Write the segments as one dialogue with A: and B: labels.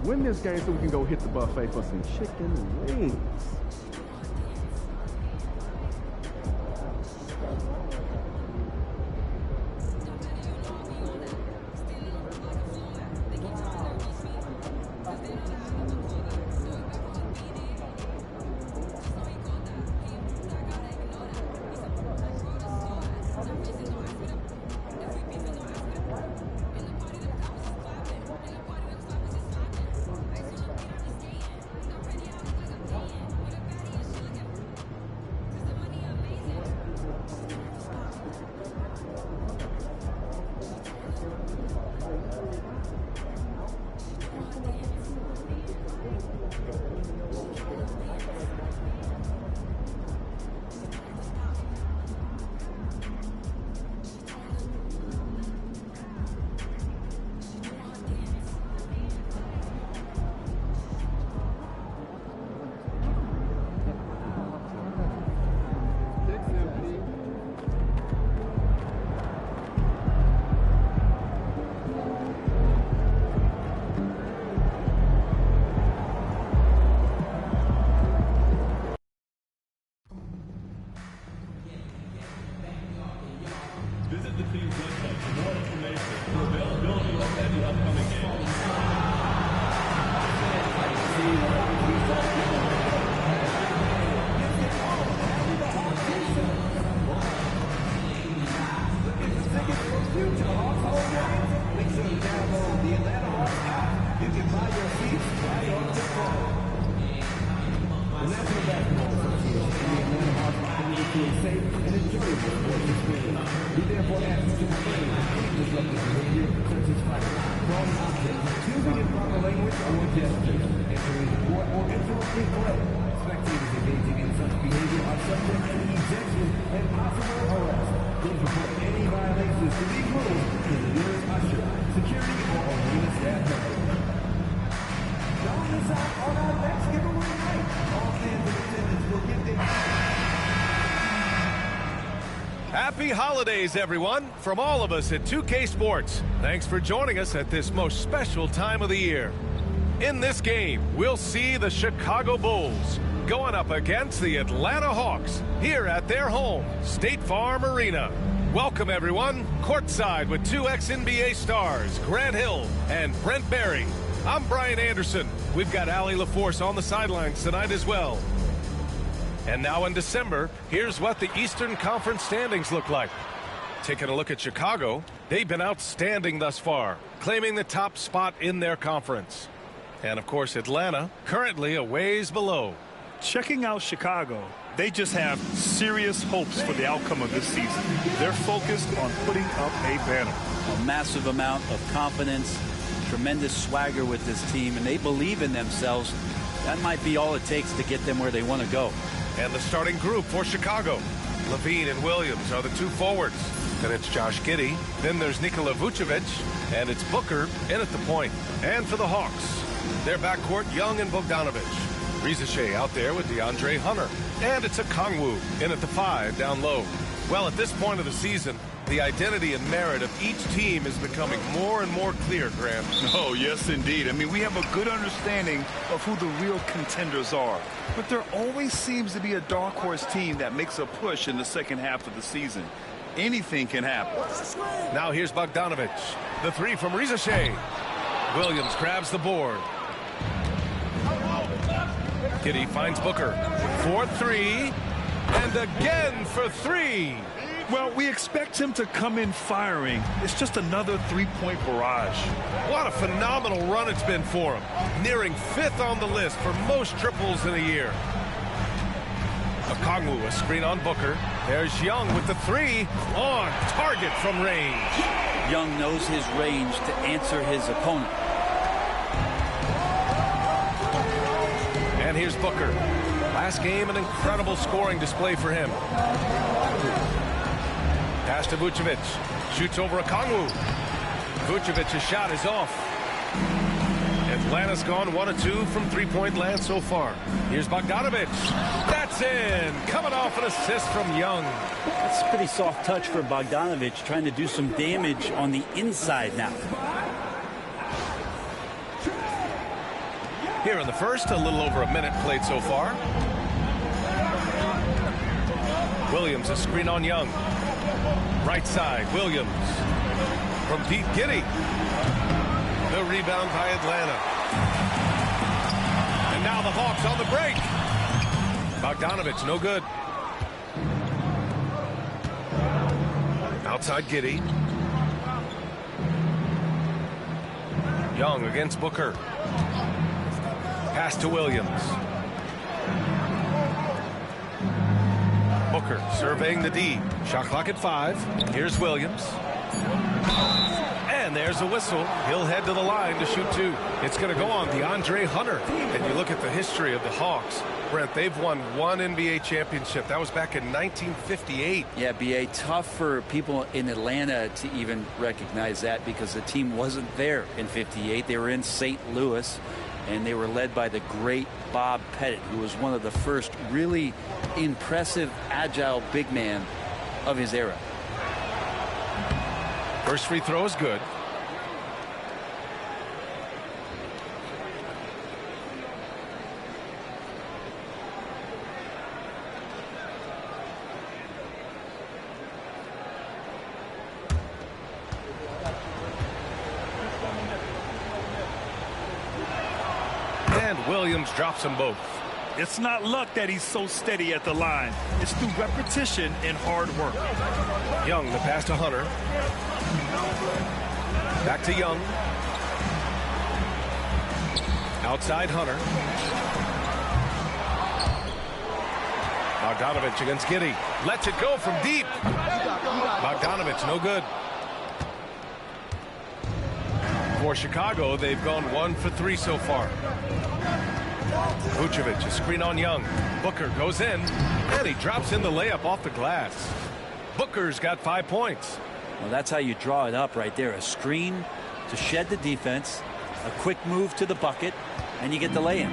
A: Win this game so we can go hit the buffet for some chicken wings.
B: Visit the team's website for more information for availability of any upcoming games.
C: We therefore ask you to refrain from disrupting behavior such as fighting, throwing objects, using improper language or gestures, entering the court or interrupting play. Spectators engaging in such behavior are subject to ejection and possible arrest. Please report any violations to these rules to the nearest usher, security, or arena staff member. Don't miss out on our next giveaway night. All fans in attendance will get their...
D: Happy holidays, everyone, from all of us at 2K Sports. Thanks for joining us at this most special time of the year. In this game, we'll see the Chicago Bulls going up against the Atlanta Hawks here at their home, State Farm Arena. Welcome, everyone, courtside with two ex-NBA stars, Grant Hill and Brent Barry. I'm Brian Anderson. We've got Allie LaForce on the sidelines tonight as well. And now in December, here's what the Eastern Conference standings look like. Taking a look at Chicago, they've been outstanding thus far, claiming the top spot in their conference. And of course, Atlanta, currently a ways below.
E: Checking out Chicago, they just have serious hopes for the outcome of this season. They're focused on putting up a banner.
F: A massive amount of confidence, tremendous swagger with this team, and they believe in themselves. That might be all it takes to get them where they want to go.
D: And the starting group for Chicago. Levine and Williams are the two forwards. Then it's Josh Giddey. Then there's Nikola Vucevic. And it's Booker in at the point. And for the Hawks, their backcourt, Young and Bogdanovic. Riza Shea out there with DeAndre Hunter. And it's Okongwu in at the 5 down low. Well, at this point of the season, the identity and merit of each team is becoming more and more clear, Grant.
E: Oh, yes, indeed. I mean, we have a good understanding of who the real contenders are. But there always seems to be a dark horse team that makes a push in the second half of the season. Anything can happen.
D: Now here's Bogdanovic. The 3 from Riza Shea. Williams grabs the board. Giddey finds Booker. 4-3. And again for 3.
E: Well, we expect him to come in firing. It's just another three-point barrage.
D: What a phenomenal run it's been for him. Nearing 5th on the list for most triples in a year. Okongwu, a screen on Booker. There's Young with the 3 on target from range.
F: Young knows his range to answer his opponent.
D: And here's Booker. Last game, an incredible scoring display for him. Pass to Vucevic. Shoots over Okongwu. Vucevic's shot is off. Atlanta's gone 1 of 2 from three-point land so far. Here's Bogdanovic. That's in. Coming off an assist from Young.
F: That's a pretty soft touch for Bogdanovic, trying to do some damage on the inside now.
D: Here in the first, a little over a minute played so far. Williams, a screen on Young. Right side, Williams. From deep, Giddey. The rebound by Atlanta. And now the Hawks on the break. Bogdanovich, no good. Outside Giddey. Young against Booker. Pass to Williams. Booker surveying the D. Shot clock at 5. Here's Williams. And there's a whistle. He'll head to the line to shoot 2. It's going to go on DeAndre Hunter. And you look at the history of the Hawks. Brent, they've won 1 NBA championship. That was back in 1958.
F: Yeah, B.A., tough for people in Atlanta to even recognize that because the team wasn't there in 58. They were in St. Louis, and they were led by the great Bob Pettit, who was one of the first really impressive, agile big man of his era.
D: First free throw is good. And Williams drops them both.
E: It's not luck that he's so steady at the line. It's through repetition and hard work.
D: Young, the pass to Hunter. Back to Young. Outside Hunter. Bogdanovich against Giddey. Lets it go from deep. Bogdanovich, no good. For Chicago, they've gone 1 for 3 so far. Vucevic, a screen on Young. Booker goes in, and he drops in the layup off the glass. Booker's got 5 points.
F: Well, that's how you draw it up right there. A screen to shed the defense, a quick move to the bucket, and you get the lay-in.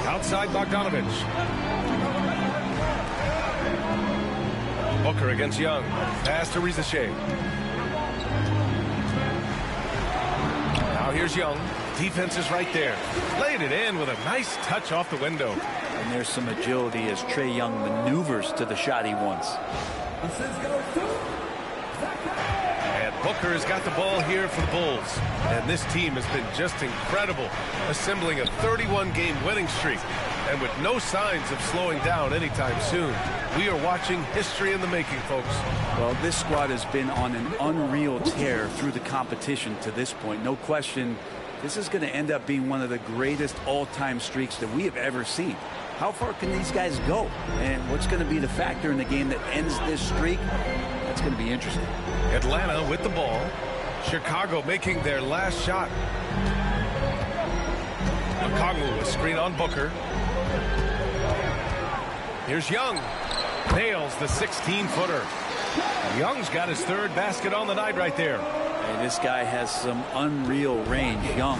D: Outside Bogdanovich. Booker against Young. Pass to Rizachet. Now here's Young. Defense is right there. Laid it in with a nice touch off the window.
F: And there's some agility as Trae Young maneuvers to the shot he wants.
D: And Booker has got the ball here for the Bulls. And this team has been just incredible, assembling a 31-game winning streak. And with no signs of slowing down anytime soon. We are watching history in the making, folks.
F: Well, this squad has been on an unreal tear through the competition to this point. No question, this is going to end up being one of the greatest all-time streaks that we have ever seen. How far can these guys go? And what's going to be the factor in the game that ends this streak? That's going to be interesting.
D: Atlanta with the ball. Chicago making their last shot. Okongwu, a screen on Booker. Here's Young. Nails the 16-footer. Young's got his 3rd basket on the night right there.
F: Hey, this guy has some unreal range. Young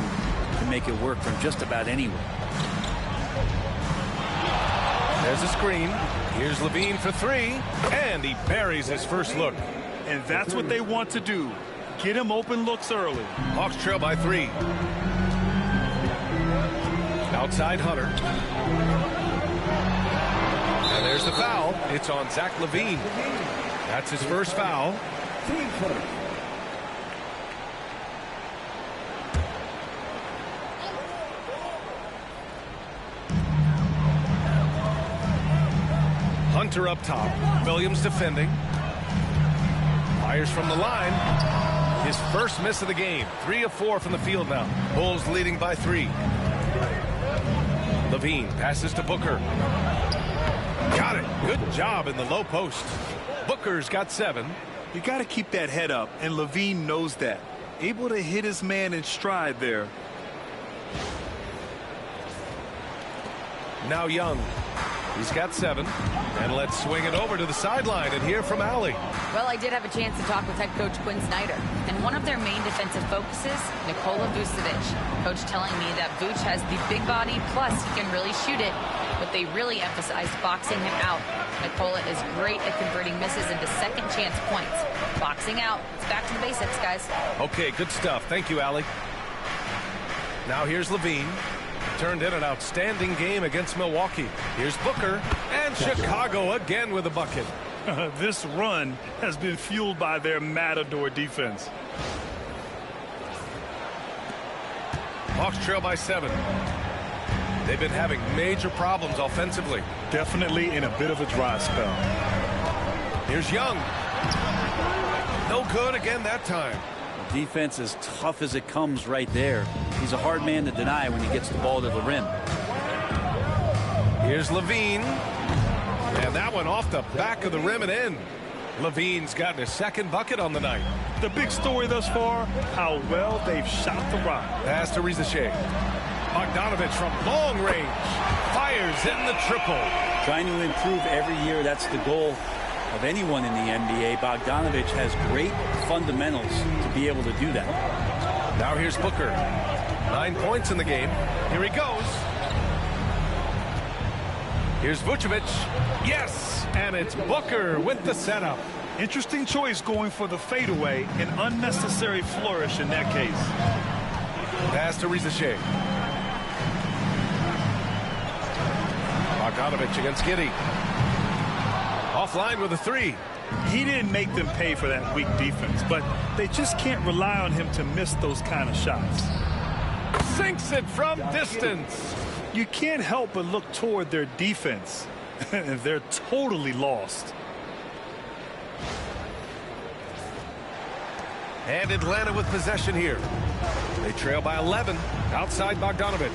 F: can make it work from just about anywhere.
D: There's a screen. Here's Levine for 3. And he buries his first look.
E: And that's what they want to do. Get him open looks early.
D: Hawks trail by 3. Outside Hunter. And there's the foul. It's on Zach LaVine. That's his first foul. Hunter up top. Williams defending. Fires from the line. His first miss of the game. 3 of 4 from the field now. Bulls leading by 3. LaVine passes to Booker. Got it. Good job in the low post. Booker's got 7.
E: You got to keep that head up, and LaVine knows that. Able to hit his man in stride there.
D: Now Young. He's got 7. And let's swing it over to the sideline and hear from Allie.
G: Well, I did have a chance to talk with head coach Quinn Snyder. And one of their main defensive focuses, Nikola Vucevic. Coach telling me that Vuce has the big body, plus he can really shoot it. But they really emphasized boxing him out. Nikola is great at converting misses into second chance points. Boxing out. It's back to the basics, guys.
D: Okay, good stuff. Thank you, Allie. Now here's Levine. Turned in an outstanding game against Milwaukee. Here's Booker, and Chicago again with a bucket.
H: This run has been fueled by their Matador defense.
D: Hawks trail by 7. They've been having major problems offensively.
H: Definitely in a bit of a dry spell.
D: Here's Young. No good again that time.
F: Defense as tough as it comes right there. He's a hard man to deny when he gets the ball to the rim.
D: Here's Levine. And that one off the back of the rim and in. Levine's gotten his second bucket on the night.
H: The big story thus far, how well they've shot the rock.
D: Pass to Rizachet. Bogdanovich from long range. Fires in the triple.
F: Trying to improve every year, that's the goal of anyone in the NBA. Bogdanovich has great fundamentals to be able to do that.
D: Now here's Booker. 9 points in the game. Here he goes. Here's Vucevic. Yes! And it's Booker with the setup.
H: Interesting choice going for the fadeaway. An unnecessary flourish in that case.
D: Pass to Rizachet. Bogdanovich against Giddey. Offline with a 3.
H: He didn't make them pay for that weak defense, but they just can't rely on him to miss those kind of shots.
D: Sinks it from distance.
H: You can't help but look toward their defense. They're totally lost.
D: And Atlanta with possession here. They trail by 11 outside Bogdanovich.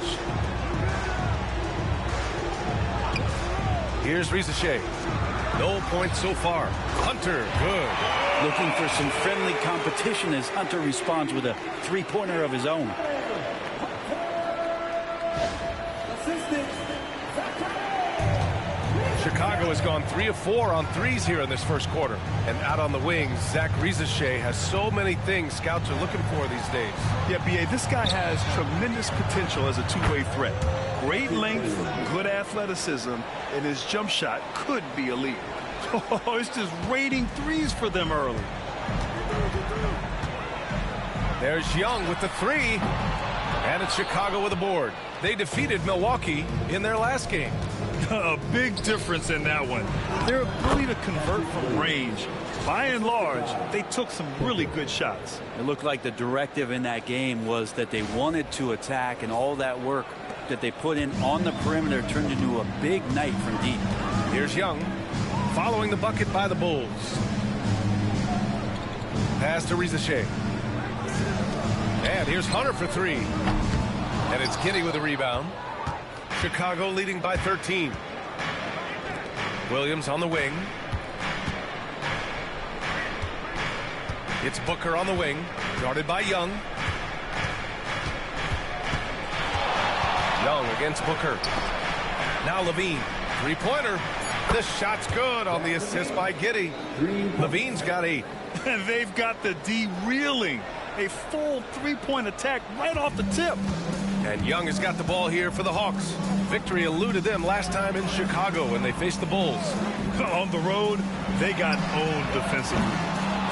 D: Here's Rizachet. No points so far. Hunter, good.
F: Looking for some friendly competition as Hunter responds with a three-pointer of his own.
D: Chicago has gone 3 of 4 on threes here in this first quarter. And out on the wings, Zach Rizachet has so many things scouts are looking for these days.
H: Yeah, B.A., this guy has tremendous potential as a two-way threat. Great length, good athleticism, and his jump shot could be elite. Oh, it's just raining threes for them early.
D: There's Young with the 3. And it's Chicago with a board. They defeated Milwaukee in their last game.
H: A big difference in that one. Their ability to convert from range. By and large, they took some really good shots.
F: It looked like the directive in that game was that they wanted to attack, and all that work that they put in on the perimeter turned into a big night from deep.
D: Here's Young following the bucket by the Bulls. Pass to Rizachet. And here's Hunter for 3. And it's Giddey with a rebound. Chicago leading by 13. Williams on the wing. It's Booker on the wing, guarded by Young. Young against Booker. Now Levine, three-pointer. The shot's good on the assist by Giddey. Levine's got 8.
H: And they've got the D reeling. A full three-point attack right off the tip.
D: And Young has got the ball here for the Hawks. Victory eluded them last time in Chicago when they faced the Bulls.
H: On the road, they got owned defensively.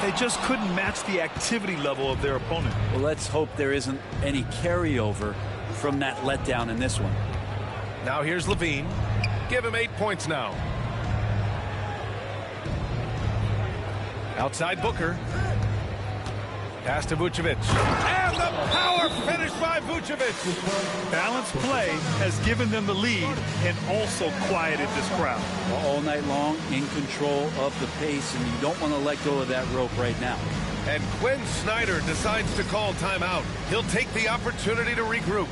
H: They just couldn't match the activity level of their opponent.
F: Well, let's hope there isn't any carryover from that letdown in this one.
D: Now here's Levine. Give him 8 points now. Outside Booker. Pass to Vucevic. And the power finish by Vucevic.
H: Balanced play has given them the lead and also quieted this crowd.
F: All night long, in control of the pace, and you don't want to let go of that rope right now.
D: And Quinn Snyder decides to call timeout. He'll take the opportunity to regroup.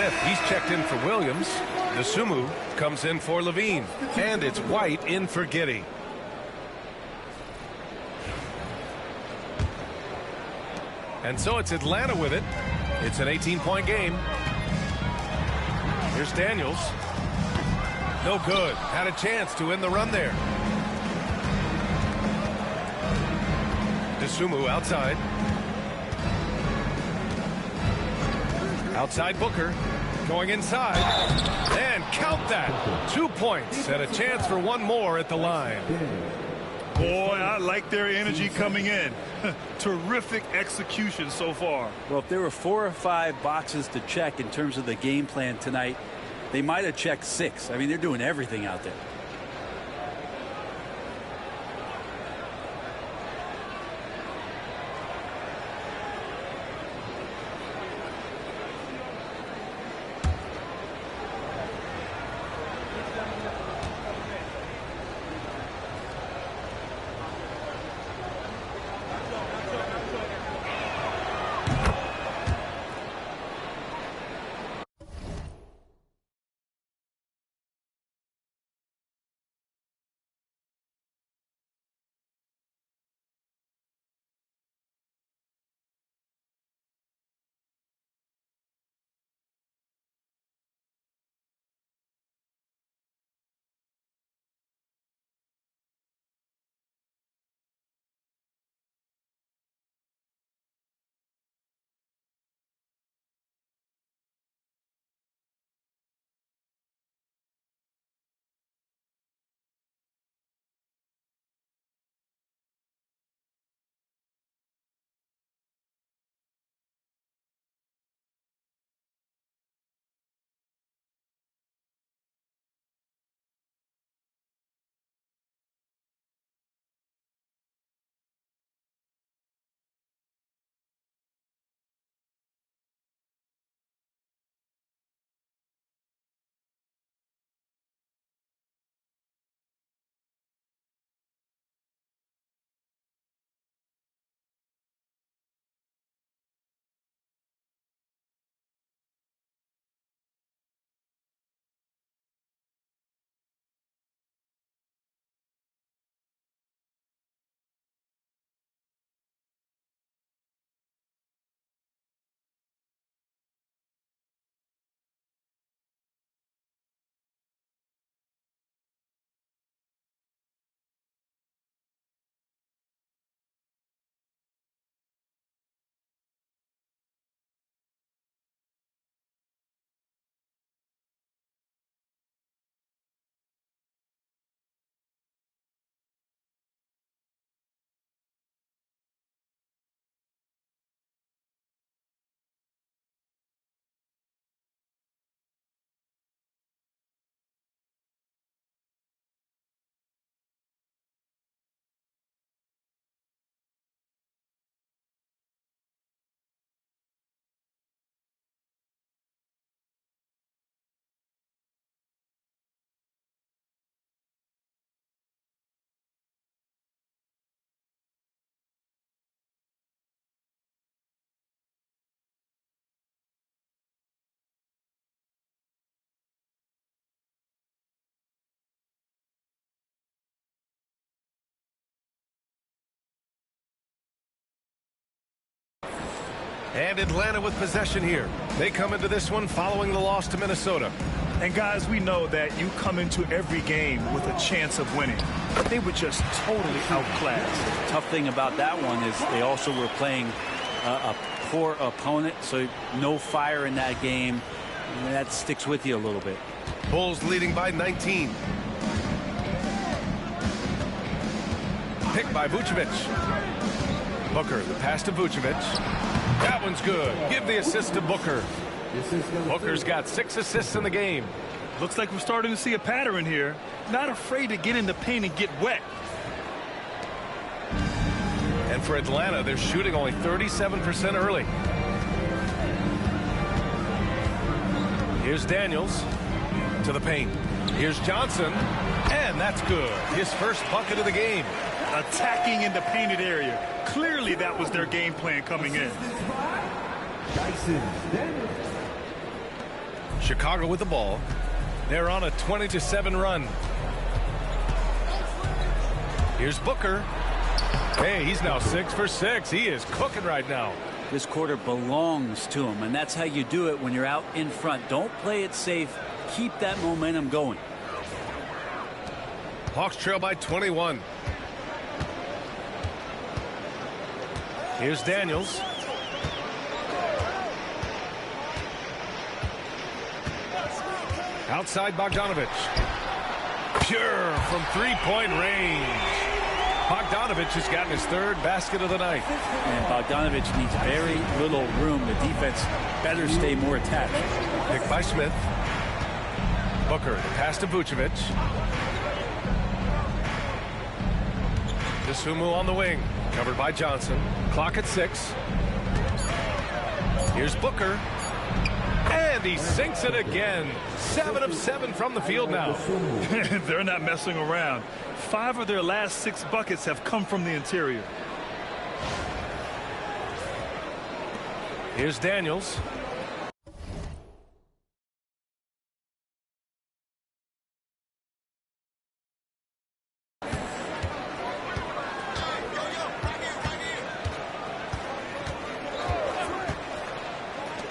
D: Smith, he's checked in for Williams. Dosunmu comes in for Levine. And it's White in for Giddey. And so it's Atlanta with it. It's an 18-point game. Here's Daniels. No good. Had a chance to end the run there. Dosunmu outside. Outside Booker. Going inside. And count that. 2 points and a chance for one more at the line.
H: Boy, I like their energy coming in. Terrific execution so far.
F: Well, if there were 4 or 5 boxes to check in terms of the game plan tonight, they might have checked 6. I mean, they're doing everything out there.
D: And Atlanta with possession here. They come into this one following the loss to Minnesota.
H: And guys, we know that you come into every game with a chance of winning. But they were just totally outclassed.
F: The tough thing about that one is they also were playing a poor opponent, so no fire in that game. And that sticks with you a little bit.
D: Bulls leading by 19. Picked by Vucevic. Booker, the pass to Vucevic. That one's good. Give the assist to Booker. Booker's got 6 assists in the game.
H: Looks like we're starting to see a pattern here. Not afraid to get in the paint and get wet.
D: And for Atlanta, they're shooting only 37% early. Here's Daniels to the paint. Here's Johnson. And that's good. His first bucket of the game.
H: Attacking in the painted area. Clearly that was their game plan coming in.
D: Chicago with the ball. They're on a 20-7 run. Here's Booker. Hey, he's now 6 for 6. He is cooking right now.
F: This quarter belongs to him, and that's how you do it when you're out in front. Don't play it safe. Keep that momentum going.
D: Hawks trail by 21. Here's Daniels. Outside Bogdanovich. Pure from three-point range. Bogdanovich has gotten his 3rd basket of the night.
F: And Bogdanovich needs very little room. The defense better stay more attached.
D: Picked by Smith. Booker, the pass to Vucevic. Dosunmu on the wing. Covered by Johnson. Clock at 6. Here's Booker. And he sinks it again. 7 of 7 from the field now.
H: They're not messing around. 5 of their last 6 buckets have come from the interior.
D: Here's Daniels.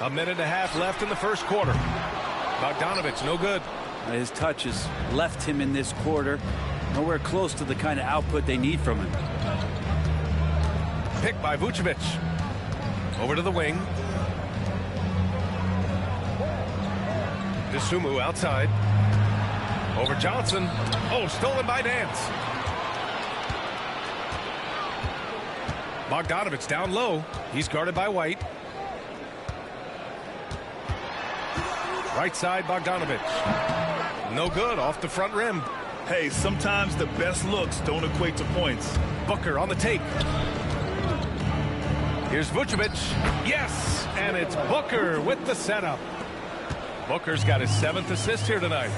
D: A minute and a half left in the first quarter. Bogdanovich, no good.
F: His touch has left him in this quarter. Nowhere close to the kind of output they need from him.
D: Picked by Vucevic. Over to the wing. Dosunmu outside. Over Johnson. Oh, stolen by Nance. Bogdanovich down low. He's guarded by White. Right side, Bogdanovich. No good, off the front rim.
H: Hey, sometimes the best looks don't equate to points.
D: Booker on the take. Here's Vucevic. Yes, and it's Booker with the setup. Booker's got his 7th assist here tonight.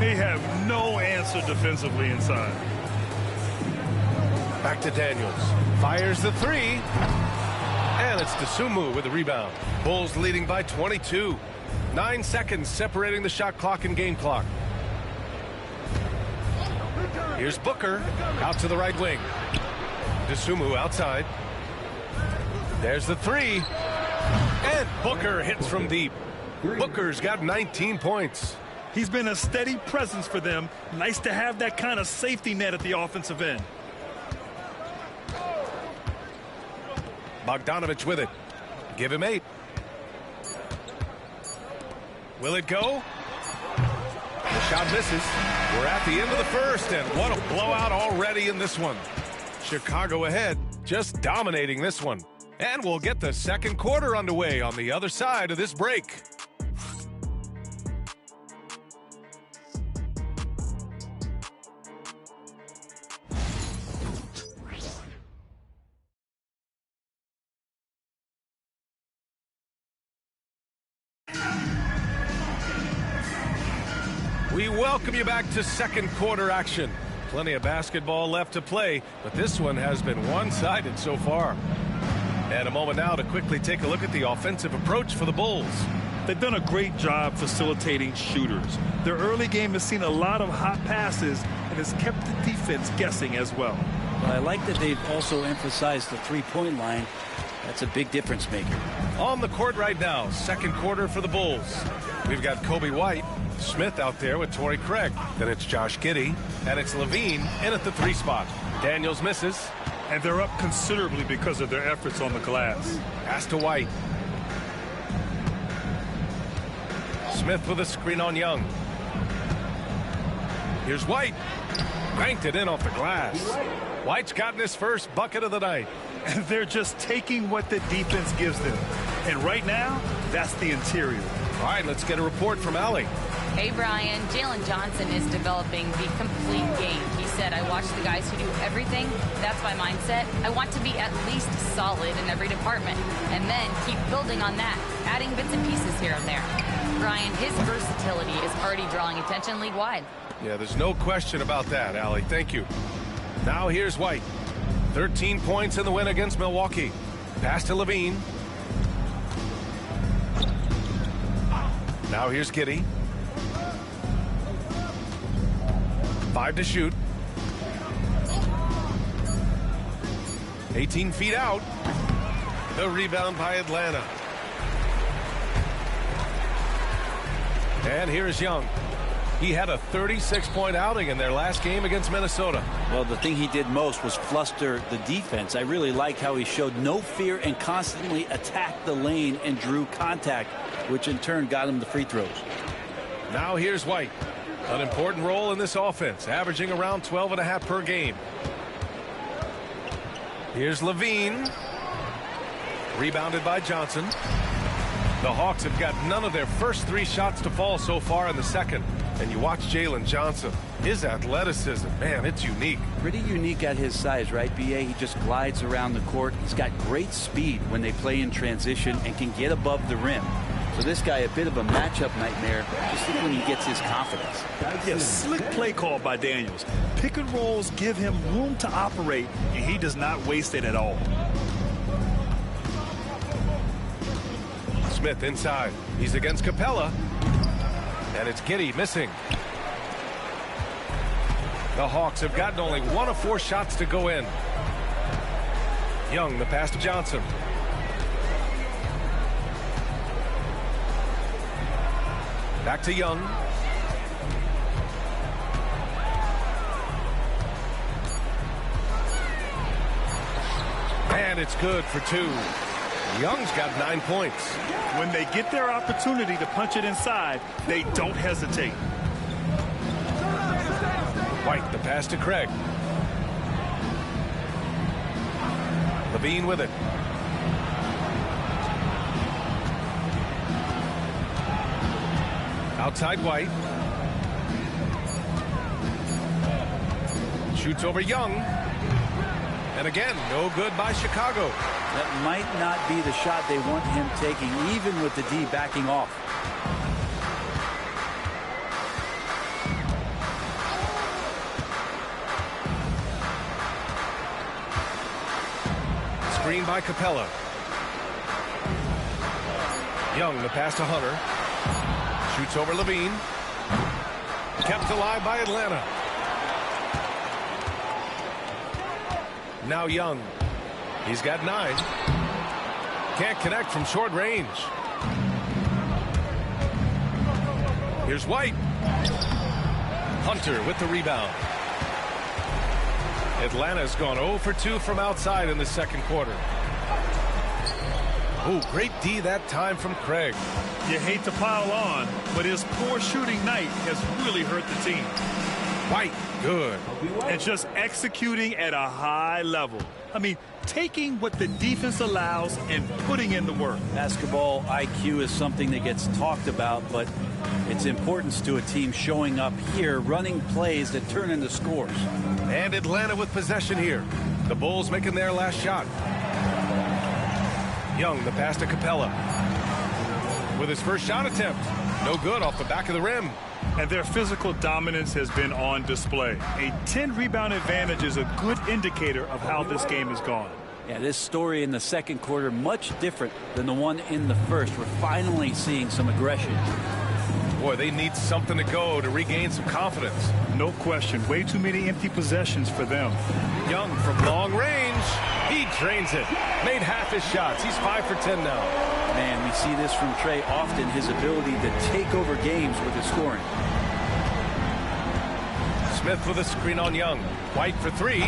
H: They have no answer defensively inside.
D: Back to Daniels. Fires the 3. And it's Dosunmu with the rebound. Bulls leading by 22. 9 seconds separating the shot clock and game clock. Here's Booker out to the right wing. Dosunmu outside. There's the 3. And Booker hits from deep. Booker's got 19 points.
H: He's been a steady presence for them. Nice to have that kind of safety net at the offensive end.
D: Bogdanovich with it. Give him 8. Will it go? The shot misses. We're at the end of the first, and what a blowout already in this one. Chicago ahead, just dominating this one. And we'll get the second quarter underway on the other side of this break. We welcome you back to second quarter action. Plenty of basketball left to play, but this one has been one-sided so far. And a moment now to quickly take a look at the offensive approach for the Bulls.
H: They've done a great job facilitating shooters. Their early game has seen a lot of hot passes and has kept the defense guessing as well.
F: Well, I like that they've also emphasized the three-point line. That's a big difference maker.
D: On the court right now, second quarter for the Bulls. We've got Kobe White, Smith out there with Torrey Craig. Then it's Josh Giddey, and it's Levine in at the 3 spot. Daniels misses.
H: And they're up considerably because of their efforts on the glass.
D: Pass to White. Smith with a screen on Young. Here's White. Banked it in off the glass. White's gotten his first bucket of the night.
H: And they're just taking what the defense gives them. And right now, that's the interior.
D: All right, let's get a report from Allie.
G: Hey, Brian. Jalen Johnson is developing the complete game. He said, I watch the guys who do everything. That's my mindset. I want to be at least solid in every department. And then keep building on that, adding bits and pieces here and there. Brian, his versatility is already drawing attention league-wide.
D: Yeah, there's no question about that, Allie. Thank you. Now here's White. 13 points in the win against Milwaukee. Pass to Levine. Now here's Giddey. 5 to shoot. 18 feet out. The rebound by Atlanta. And here's Young. He had a 36-point outing in their last game against Minnesota.
F: Well, the thing he did most was fluster the defense. I really like how he showed no fear and constantly attacked the lane and drew contact, which in turn got him the free throws.
D: Now here's White. An important role in this offense, averaging around 12.5 per game. Here's Levine. Rebounded by Johnson. The Hawks have got none of their first 3 shots to fall so far in the second. And you watch Jalen Johnson. His athleticism, man, it's unique.
F: Pretty unique at his size, right, B.A.? He just glides around the court. He's got great speed when they play in transition and can get above the rim. So this guy, a bit of a matchup nightmare, just when he gets his confidence.
H: Yes, slick play call by Daniels. Pick and rolls give him room to operate, and he does not waste it at all.
D: Smith inside. He's against Capella. And it's Giddey missing. The Hawks have gotten only 1 of 4 shots to go in. Young, the pass to Johnson. Back to Young. And it's good for 2. Young's got 9 points.
H: When they get their opportunity to punch it inside, they don't hesitate.
D: White, the pass to Craig. Levine with it. Outside White. Shoots over Young. And again, no good by Chicago.
F: That might not be the shot they want him taking, even with the D backing off.
D: Screen by Capella. Young, the pass to Hunter. Shoots over Levine. Kept alive by Atlanta. Now Young. He's got 9. Can't connect from short range. Here's White. Hunter with the rebound. Atlanta's gone 0 for 2 from outside in the second quarter. Oh, great D that time from Craig.
H: You hate to pile on, but his poor shooting night has really hurt the team.
D: White, good.
H: And just executing at a high level. I mean, taking what the defense allows and putting in the work.
F: Basketball IQ is something that gets talked about, but its importance to a team showing up here, running plays that turn into scores.
D: And Atlanta with possession here. The Bulls making their last shot. Young, the pass to Capella. With his first shot attempt. No good off the back of the rim.
H: And their physical dominance has been on display. A 10-rebound advantage is a good indicator of how this game has gone.
F: Yeah, this story in the second quarter much different than the one in the first. We're finally seeing some aggression.
D: Boy, they need something to go to regain some confidence.
H: No question. Way too many empty possessions for them.
D: Young from long range. He drains it. Made half his shots. He's 5 for 10 now.
F: Man, we see this from Trey often, his ability to take over games with his scoring.
D: Smith with a screen on Young. White for 3.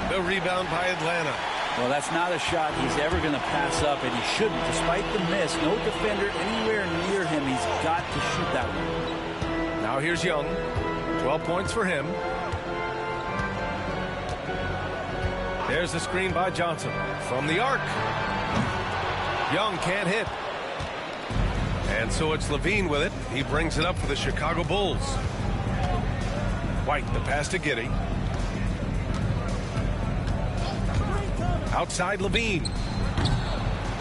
D: The rebound by Atlanta.
F: Well, that's not a shot he's ever going to pass up, and he shouldn't. Despite the miss, no defender anywhere near him. He's got to shoot that one.
D: Now here's Young. 12 points for him. There's the screen by Johnson. From the arc. Young can't hit. And so it's Levine with it. He brings it up for the Chicago Bulls. White, the pass to Giddey. Outside Levine.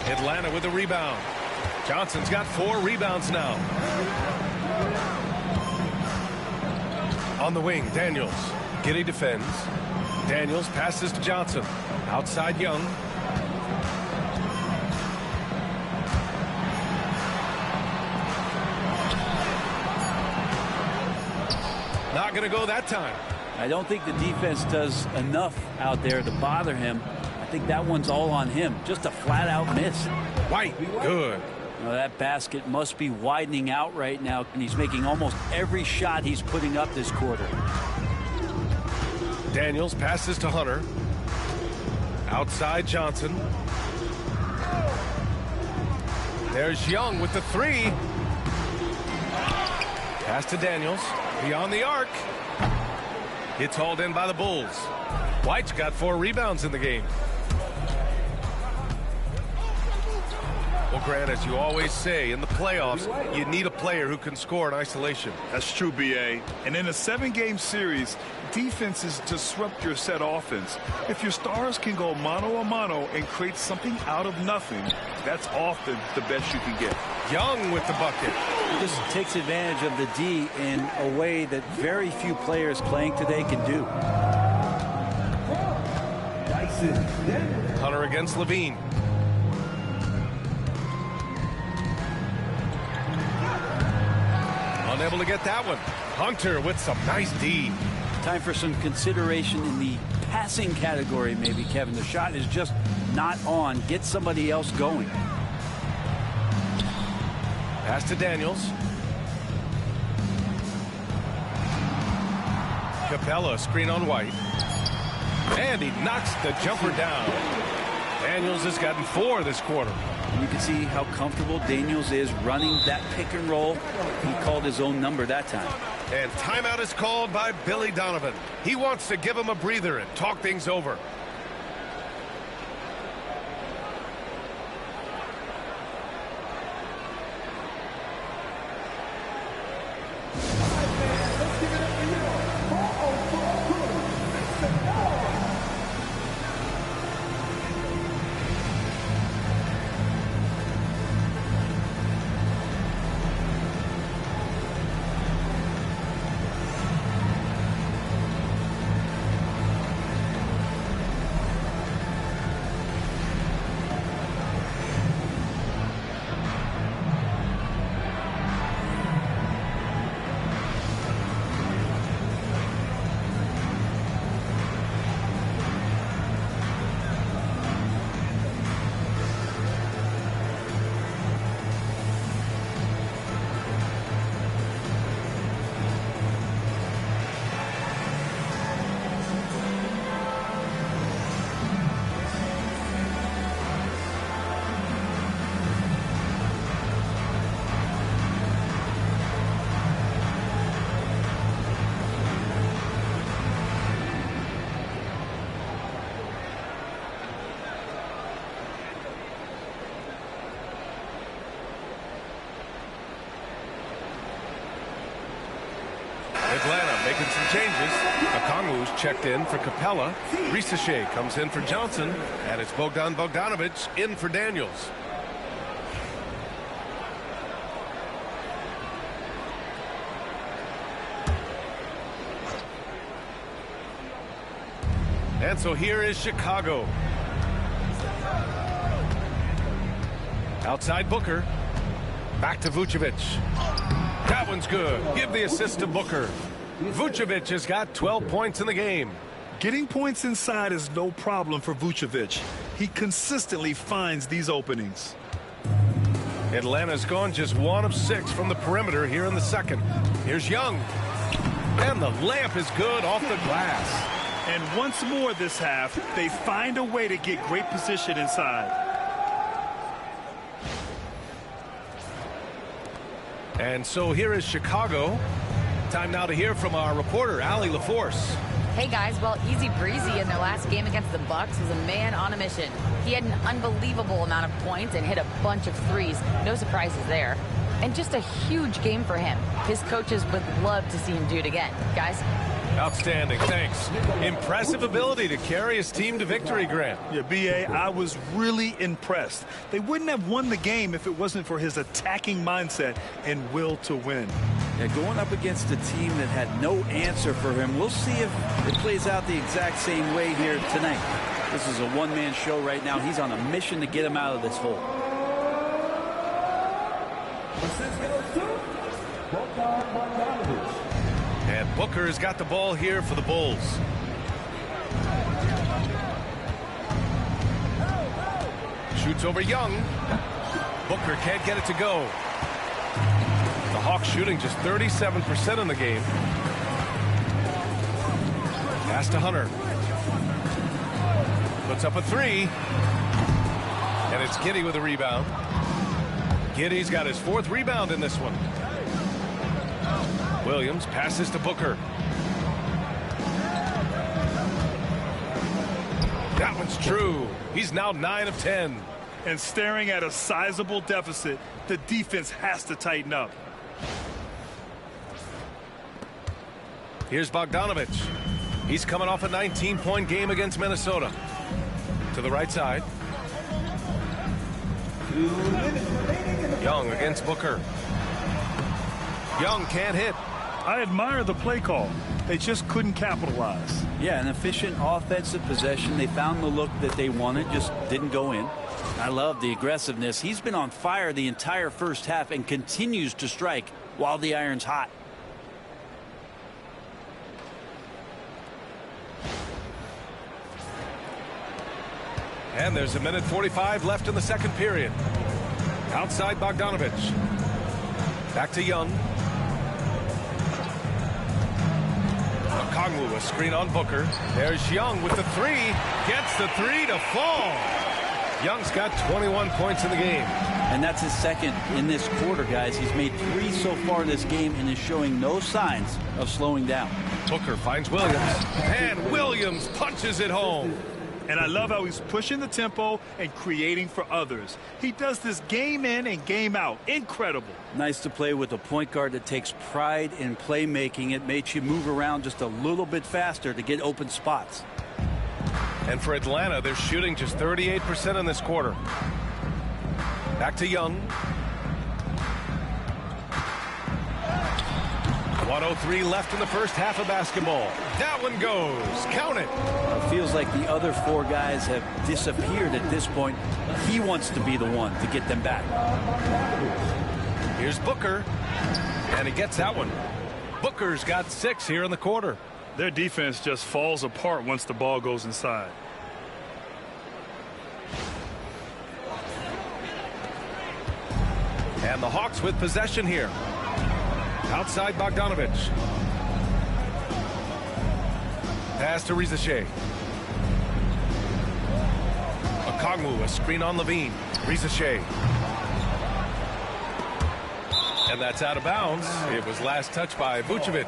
D: Atlanta with the rebound. Johnson's got 4 rebounds now. On the wing, Daniels. Giddey defends. Daniels passes to Johnson. Outside Young. Not going to go that time.
F: I don't think the defense does enough out there to bother him. I think that one's all on him. Just a flat-out miss.
D: White, good.
F: Now that basket must be widening out right now, and he's making almost every shot he's putting up this quarter.
D: Daniels passes to Hunter. Outside Johnson. There's Young with the three. Pass to Daniels. Beyond the arc. It's hauled in by the Bulls. White's got 4 rebounds in the game. Well, Grant, as you always say, in the playoffs, you need a player who can score in isolation.
E: That's true, B.A. And in a 7-game series, defenses disrupt your set offense. If your stars can go mano-a-mano and create something out of nothing, that's often the best you can get.
D: Young with the bucket.
F: He just takes advantage of the D in a way that very few players playing today can do.
D: Hunter against Levine. Unable to get that one. Hunter with some nice D.
F: Time for some consideration in the passing category, maybe, Kevin. The shot is just not on. Get somebody else going.
D: Pass to Daniels. Capella, screen on White. And he knocks the jumper down. Daniels has gotten 4 this quarter.
F: You can see how comfortable Daniels is running that pick and roll. He called his own number that time.
D: And timeout is called by Billy Donovan. He wants to give him a breather and talk things over. Atlanta making some changes. Okongwu's checked in for Capella. Risache comes in for Johnson. And it's Bogdan Bogdanovic in for Daniels. And so here is Chicago. Outside Booker. Back to Vucevic. That one's good. Give the assist to Booker. Vucevic has got 12 points in the game.
H: Getting points inside is no problem for Vucevic. He consistently finds these openings.
D: Atlanta's gone just 1 of 6 from the perimeter here in the second. Here's Young. And the layup is good off the glass.
H: And once more this half, they find a way to get great position inside.
D: And so here is Chicago. Time now to hear from our reporter, Allie LaForce.
G: Hey guys, well, easy breezy in their last game against the Bucks was a man on a mission. He had an unbelievable amount of points and hit a bunch of threes. No surprises there. And just a huge game for him. His coaches would love to see him do it again. Guys?
D: Outstanding, thanks. Impressive ability to carry his team to victory, Grant.
H: Yeah, B.A., I was really impressed. They wouldn't have won the game if it wasn't for his attacking mindset and will to win.
F: Yeah, going up against a team that had no answer for him. We'll see if it plays out the exact same way here tonight. This is a one-man show right now. He's on a mission to get him out of this hole.
D: And Booker has got the ball here for the Bulls. Shoots over Young. Booker can't get it to go. The Hawks shooting just 37% in the game. Pass to Hunter. Puts up a three. And it's Giddey with a rebound. Giddey's got his 4th rebound in this one. Williams passes to Booker. That one's true. He's now 9 of 10.
H: And staring at a sizable deficit, the defense has to tighten up.
D: Here's Bogdanovic. He's coming off a 19-point game against Minnesota. To the right side. Young against Booker. Young can't hit.
H: I admire the play call. They just couldn't capitalize.
F: Yeah, an efficient offensive possession. They found the look that they wanted, just didn't go in. I love the aggressiveness. He's been on fire the entire first half and continues to strike while the iron's hot.
D: And there's a minute 45 left in the second period. Outside Bogdanovic. Back to Young. Okongwu, a screen on Booker. There's Young with the three. Gets the three to fall. Young's got 21 points in the game.
F: And that's his 2nd in this quarter, guys. He's made 3 so far this game and is showing no signs of slowing down.
D: Booker finds Williams. And Williams punches it home.
H: And I love how he's pushing the tempo and creating for others. He does this game in and game out. Incredible.
F: Nice to play with a point guard that takes pride in playmaking. It makes you move around just a little bit faster to get open spots.
D: And for Atlanta, they're shooting just 38% in this quarter. Back to Young. 1:03 left in the first half of basketball. That one goes. Count it.
F: It feels like the other 4 guys have disappeared at this point. He wants to be the one to get them back.
D: Here's Booker. And he gets that one. Booker's got 6 here in the quarter.
H: Their defense just falls apart once the ball goes inside.
D: And the Hawks with possession here. Outside Bogdanovic. Pass to Riza-Shea. Okongwu, a screen on Levine. Riza-Shea. And that's out of bounds. It was last touched by Vucevic.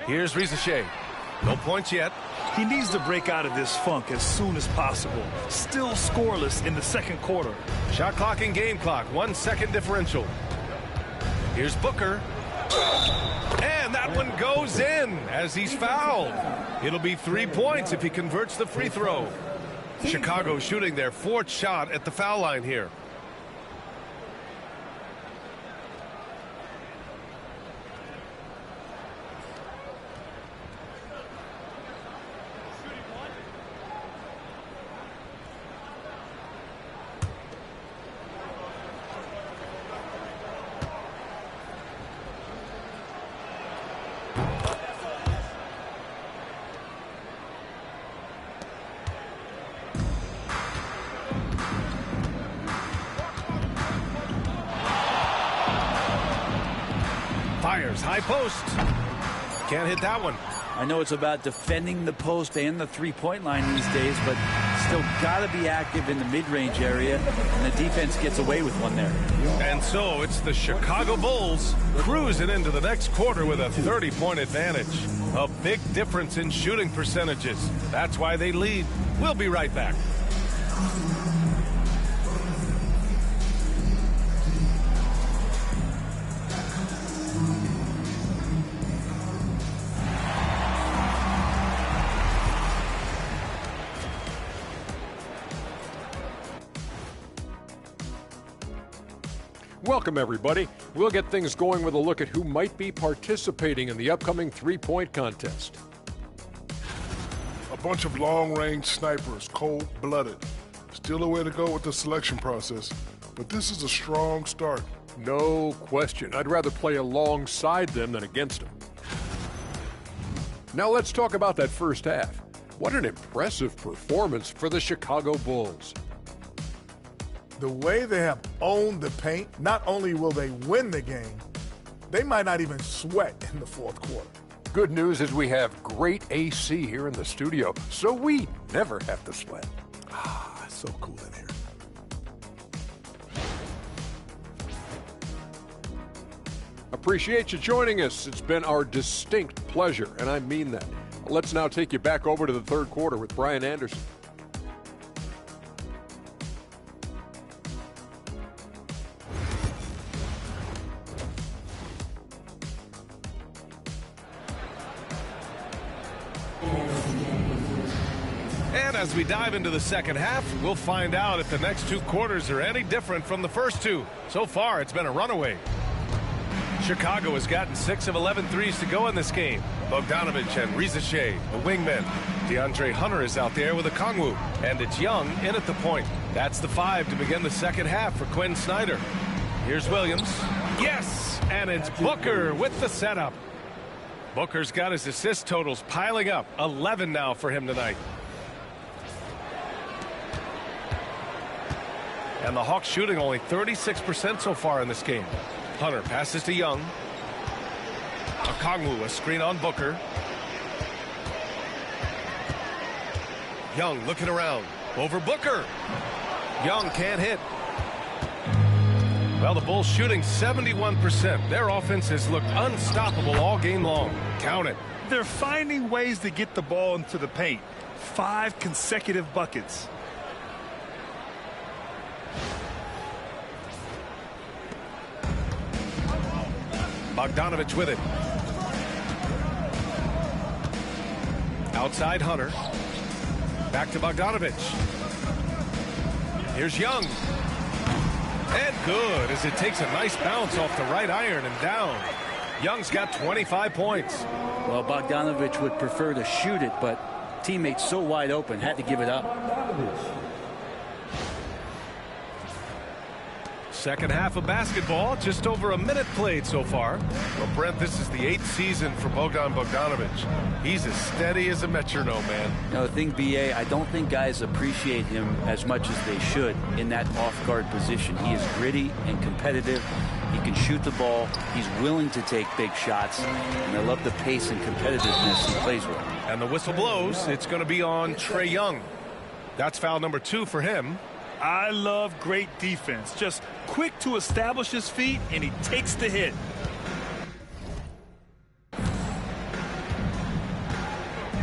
D: Here's Riza-Shea. No points yet.
H: He needs to break out of this funk as soon as possible. Still scoreless in the second quarter.
D: Shot clock and game clock. 1 second differential. Here's Booker. And that one goes in as he's fouled. It'll be 3 points if he converts the free throw. Chicago shooting their 4th shot at the foul line here. Fires high post. Can't hit that one.
F: I know it's about defending the post and the three-point line these days, but still got to be active in the mid-range area, and the defense gets away with one there.
D: And so it's the Chicago Bulls cruising into the next quarter with a 30-point advantage. A big difference in shooting percentages. That's why they lead. We'll be right back.
I: Welcome, everybody. We'll get things going with a look at who might be participating in the upcoming three-point contest.
J: A bunch of long-range snipers, cold-blooded. Still a way to go with the selection process, but this is a strong start.
I: No question. I'd rather play alongside them than against them. Now let's talk about that first half. What an impressive performance for the Chicago Bulls.
K: The way they have owned the paint, not only will they win the game, they might not even sweat in the fourth quarter.
I: Good news is we have great AC here in the studio, so we never have to sweat.
K: Ah, so cool in here.
I: Appreciate you joining us. It's been our distinct pleasure, and I mean that. Let's now take you back over to the third quarter with Brian Anderson.
D: And as we dive into the second half, we'll find out if the next two quarters are any different from the first two. So far, it's been a runaway. Chicago has gotten 6 of 11 threes to go in this game. Bogdanovic and Risacher, the wingmen. DeAndre Hunter is out there with a Okongwu, and it's Young in at the point. That's the 5 to begin the second half for Quinn Snyder. Here's Williams. Yes! And it's Booker with the setup. Booker's got his assist totals piling up. 11 now for him tonight. And the Hawks shooting only 36% so far in this game. Hunter passes to Young. Okongwu, a screen on Booker. Young looking around. Over Booker. Young can't hit. Well, the Bulls shooting 71%. Their offense has looked unstoppable all game long. Count it.
H: They're finding ways to get the ball into the paint. 5 consecutive buckets.
D: Bogdanovic with it. Outside Hunter. Back to Bogdanovic. Here's Young. And good as it takes a nice bounce off the right iron and down. Young's got 25 points.
F: Well, Bogdanovic would prefer to shoot it, but teammates so wide open had to give it up.
D: Second half of basketball, just over a minute played so far. Well, Brent, this is the 8th season for Bogdan Bogdanovic. He's as steady as a metronome, man.
F: You know, the thing, BA, I don't think guys appreciate him as much as they should in that off-guard position. He is gritty and competitive. He can shoot the ball. He's willing to take big shots. And I love the pace and competitiveness he plays with.
D: And the whistle blows. It's going to be on Trae Young. That's foul number 2 for him.
H: I love great defense. Just quick to establish his feet, and he takes the hit.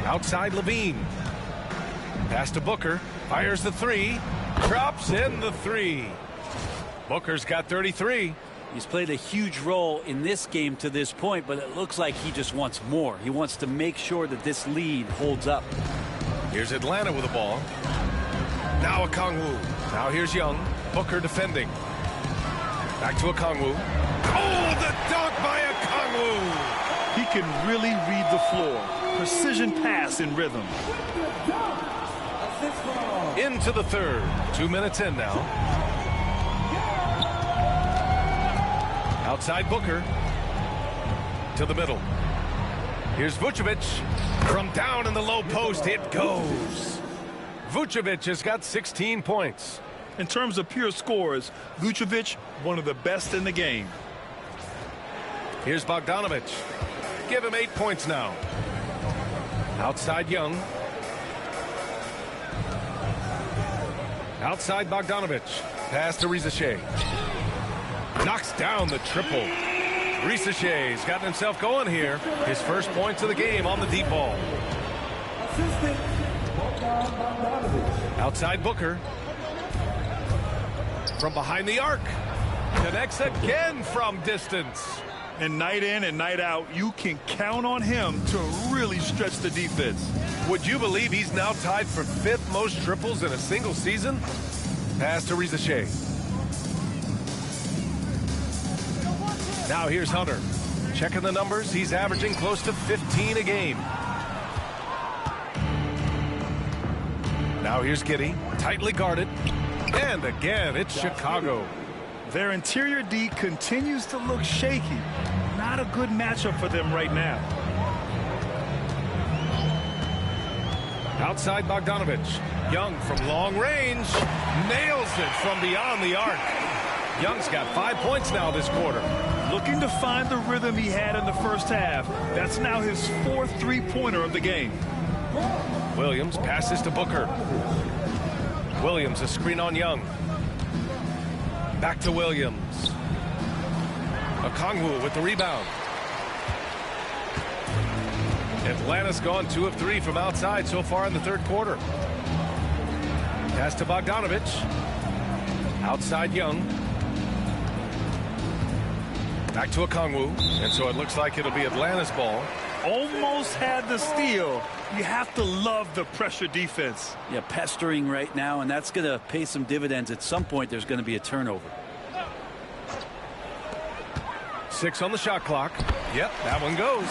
D: Outside Levine. Pass to Booker. Fires the 3. Drops in the 3. Booker's got 33.
F: He's played a huge role in this game to this point, but it looks like he just wants more. He wants to make sure that this lead holds up.
D: Here's Atlanta with the ball. Now Okongwu. Now here's Young. Booker defending. Back to Okongwu. Oh, the dunk by Okongwu.
H: He can really read the floor. Precision pass in rhythm.
D: Into the third. 2 minutes in now. Outside Booker. To the middle. Here's Vucevic. From down in the low post, it goes. Vucevic has got 16 points.
H: In terms of pure scores, Vucevic, one of the best in the game.
D: Here's Bogdanovic. Give him 8 points now. Outside Young. Outside Bogdanovic. Pass to Risacher. Knocks down the triple. Risacher's gotten himself going here. His first points of the game on the deep ball. Outside Booker. From behind the arc. Connects again from distance.
H: And night in and night out, you can count on him to really stretch the defense.
D: Would you believe he's now tied for 5th most triples in a single season? Pass to Risacher. Now here's Hunter. Checking the numbers, he's averaging close to 15 a game. Now here's Giddey, tightly guarded. And again, it's Chicago.
H: Their interior D continues to look shaky. Not a good matchup for them right now.
D: Outside Bogdanovich. Young from long range. Nails it from beyond the arc. Young's got 5 points now this quarter.
H: Looking to find the rhythm he had in the first half. That's now his 4th three-pointer of the game.
D: Williams passes to Booker. Williams a screen on Young. Back to Williams. Okongwu with the rebound. Atlanta's gone 2 of 3 from outside so far in the third quarter. Pass to Bogdanovich. Outside Young. Back to Okongwu. And so it looks like it'll be Atlanta's ball.
H: Almost had the steal. You have to love the pressure defense.
F: Yeah, pestering right now, and that's going to pay some dividends. At some point, there's going to be a turnover.
D: 6 on the shot clock. Yep, that one goes.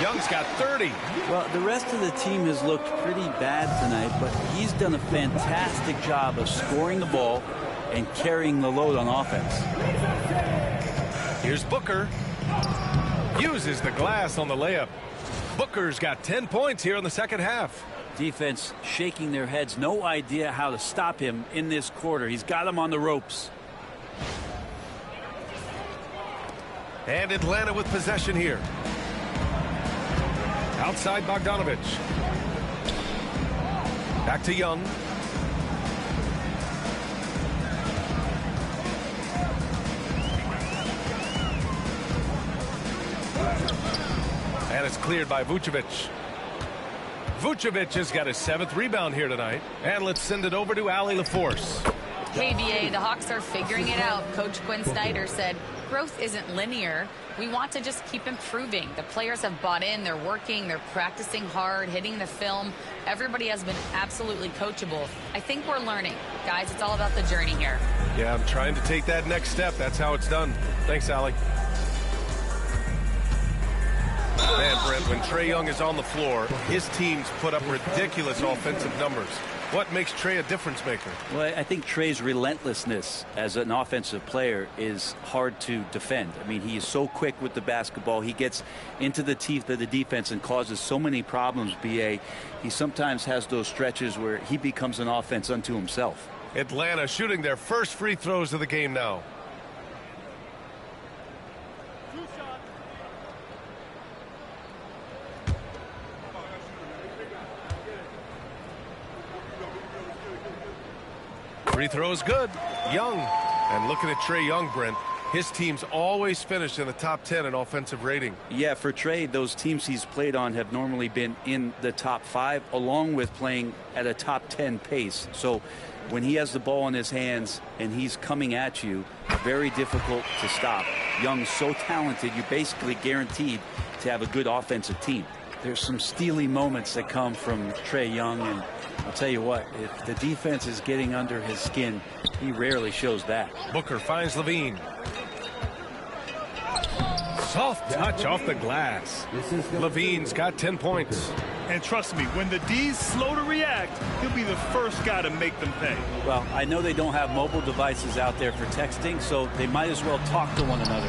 D: Young's got 30.
F: Well, the rest of the team has looked pretty bad tonight, but he's done a fantastic job of scoring the ball and carrying the load on offense.
D: Here's Booker. Uses the glass on the layup. Booker's got 10 points here in the second half.
F: Defense shaking their heads. No idea how to stop him in this quarter. He's got him on the ropes.
D: And Atlanta with possession here. Outside Bogdanovich. Back to Young. And it's cleared by Vucevic. Vucevic has got his 7th rebound here tonight. And let's send it over to Allie LaForce.
G: Hey, BA, the Hawks are figuring it out. Coach Quinn Snyder said, growth isn't linear. We want to just keep improving. The players have bought in. They're working. They're practicing hard, hitting the film. Everybody has been absolutely coachable. I think we're learning. Guys, it's all about the journey here.
D: Yeah, I'm trying to take that next step. That's how it's done. Thanks, Allie. Man, Brent, when Trae Young is on the floor, his teams put up ridiculous offensive numbers. What makes Trae a difference maker?
F: Well, I think Trae's relentlessness as an offensive player is hard to defend. I mean, he is so quick with the basketball. He gets into the teeth of the defense and causes so many problems, BA. He sometimes has those stretches where he becomes an offense unto himself.
D: Atlanta shooting their first free throws of the game now. Free throws good. Young. And looking at Trae Young, Brent, his team's always finished in the top 10 in offensive rating.
F: Yeah, for Trae, those teams he's played on have normally been in the top 5, along with playing at a top 10 pace. So when he has the ball in his hands and he's coming at you, very difficult to stop. Young's so talented, you're basically guaranteed to have a good offensive team. There's some steely moments that come from Trae Young, and I'll tell you what, if the defense is getting under his skin, he rarely shows that.
D: Booker finds Levine. Soft touch off the glass. Levine's got 10 points.
H: And trust me, when the D's slow to react, he'll be the first guy to make them pay.
F: Well, I know they don't have mobile devices out there for texting, so they might as well talk to one another.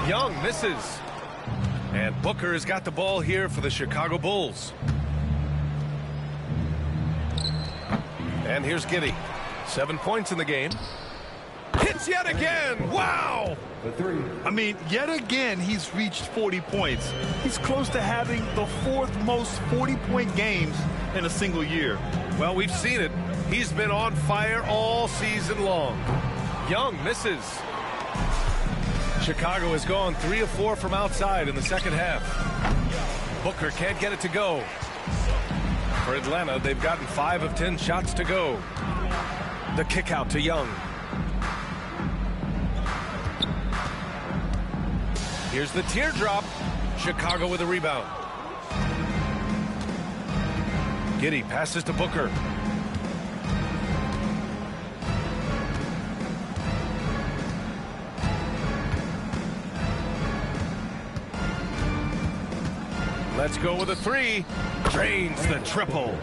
D: Young misses. And Booker has got the ball here for the Chicago Bulls. And here's Giddey. 7 points in the game. Hits yet again. Wow.
H: I mean, yet again, he's reached 40 points. He's close to having the 4th most 40-point games in a single year.
D: Well, we've seen it. He's been on fire all season long. Young misses. Chicago has gone 3 of 4 from outside in the second half. Booker can't get it to go. For Atlanta, they've gotten 5 of 10 shots to go. The kick out to Young. Here's the teardrop. Chicago with a rebound. Giddey passes to Booker. Let's go with a three. Drains the triple.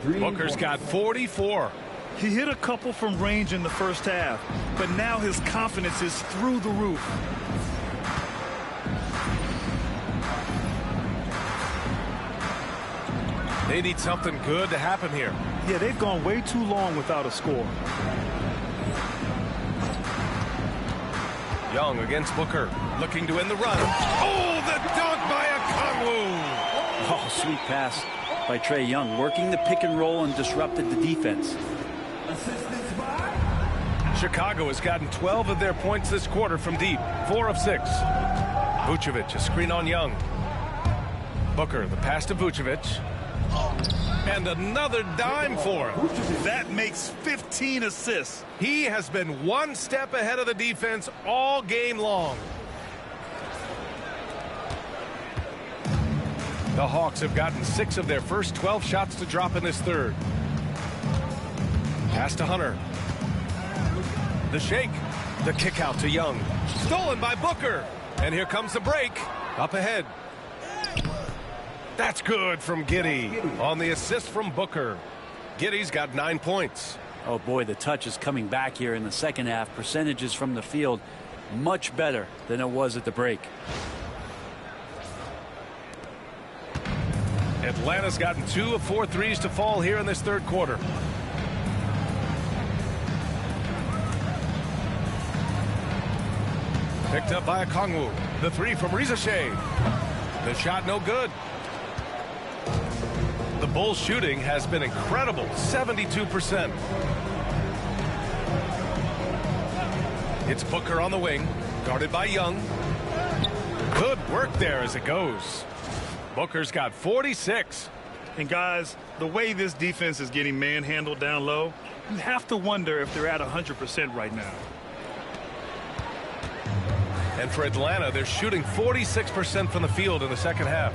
D: Booker's got 44.
H: He hit a couple from range in the first half, but now his confidence is through the roof.
D: They need something good to happen here.
H: Yeah, they've gone way too long without a score.
D: Young against Booker, looking to end the run. Oh, the dunk by Okongwu.
F: Oh, sweet pass by Trae Young, working the pick and roll and disrupted the defense.
D: Chicago has gotten 12 of their points this quarter from deep, 4 of 6. Vucevic, a screen on Young. Booker, the pass to Vucevic. And another dime for him.
H: That makes 15 assists.
D: He has been one step ahead of the defense all game long. The Hawks have gotten 6 of their first 12 shots to drop in this third. Pass to Hunter. The shake. The kick out to Young. Stolen by Booker. And here comes the break. Up ahead. That's good from Giddey on the assist from Booker. Giddey's got 9 points.
F: Oh boy, the touch is coming back here in the second half. Percentages from the field much better than it was at the break.
D: Atlanta's gotten 2 of 4 threes to fall here in this third quarter. Picked up by Okongwu. The three from Reza Shea. The shot no good. The Bulls shooting has been incredible, 72%. It's Booker on the wing, guarded by Young. Good work there as it goes. Booker's got 46.
H: And guys, the way this defense is getting manhandled down low, you have to wonder if they're at 100% right now.
D: And for Atlanta, they're shooting 46% from the field in the second half.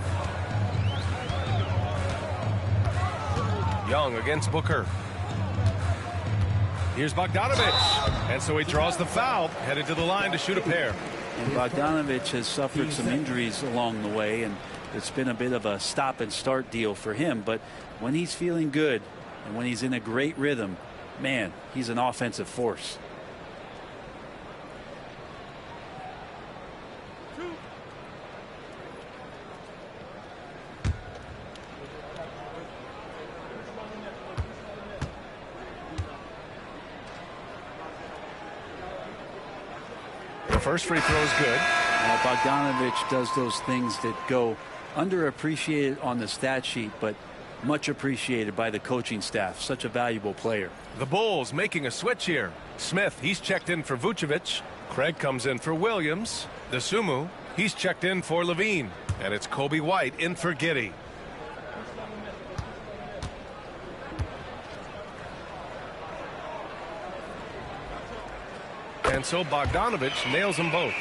D: Young against Booker. Here's Bogdanovich. And so he draws the foul, headed to the line to shoot a pair.
F: And Bogdanovich has suffered some injuries along the way, and it's been a bit of a stop and start deal for him. But when he's feeling good and when he's in a great rhythm, man, he's an offensive force.
D: First free throw is good.
F: Bogdanovich does those things that go underappreciated on the stat sheet, but much appreciated by the coaching staff. Such a valuable player.
D: The Bulls making a switch here. Smith, he's checked in for Vucevic. Craig comes in for Williams. Dosunmu, he's checked in for Levine. And it's Kobe White in for Giddey. And so Bogdanovich nails them both.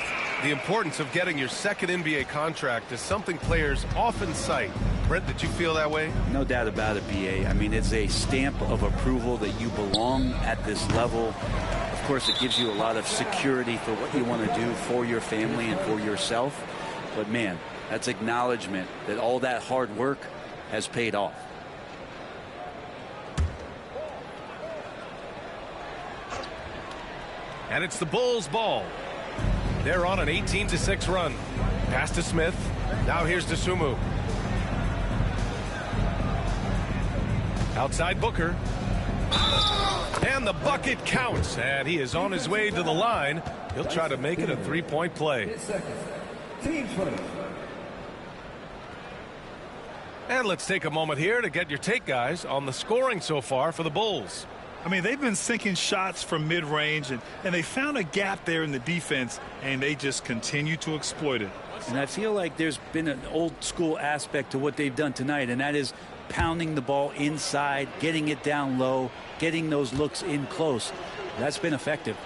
D: The importance of getting your second NBA contract is something players often cite. Brent, did you feel that way?
F: No doubt about it, BA. I mean, it's a stamp of approval that you belong at this level. Of course, it gives you a lot of security for what you want to do for your family and for yourself. But man, that's acknowledgement that all that hard work has paid off.
D: And it's the Bulls' ball. They're on an 18-6 run. Pass to Smith. Now here's Dosunmu. Outside Booker. And the bucket counts. And he is on his way to the line. He'll try to make it a three-point play. And let's take a moment here to get your take, guys, on the scoring so far for the Bulls.
H: I mean, they've been sinking shots from mid-range, and they found a gap there in the defense, and they just continue to exploit it.
F: And I feel like there's been an old-school aspect to what they've done tonight, and that is pounding the ball inside, getting it down low, getting those looks in close. That's been effective.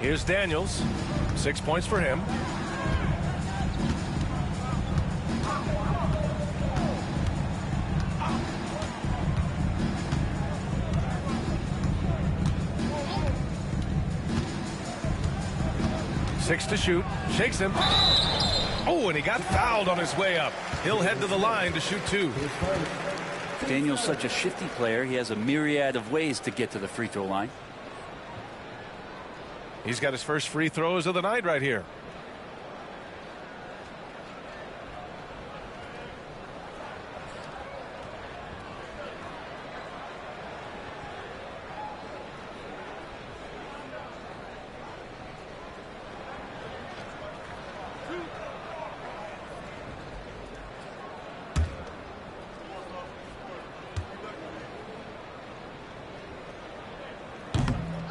D: Here's Daniels. 6 points for him. 6 to shoot. Shakes him. Oh, and he got fouled on his way up. He'll head to the line to shoot 2.
F: Daniel's such a shifty player. He has a myriad of ways to get to the free throw line.
D: He's got his first free throws of the night right here.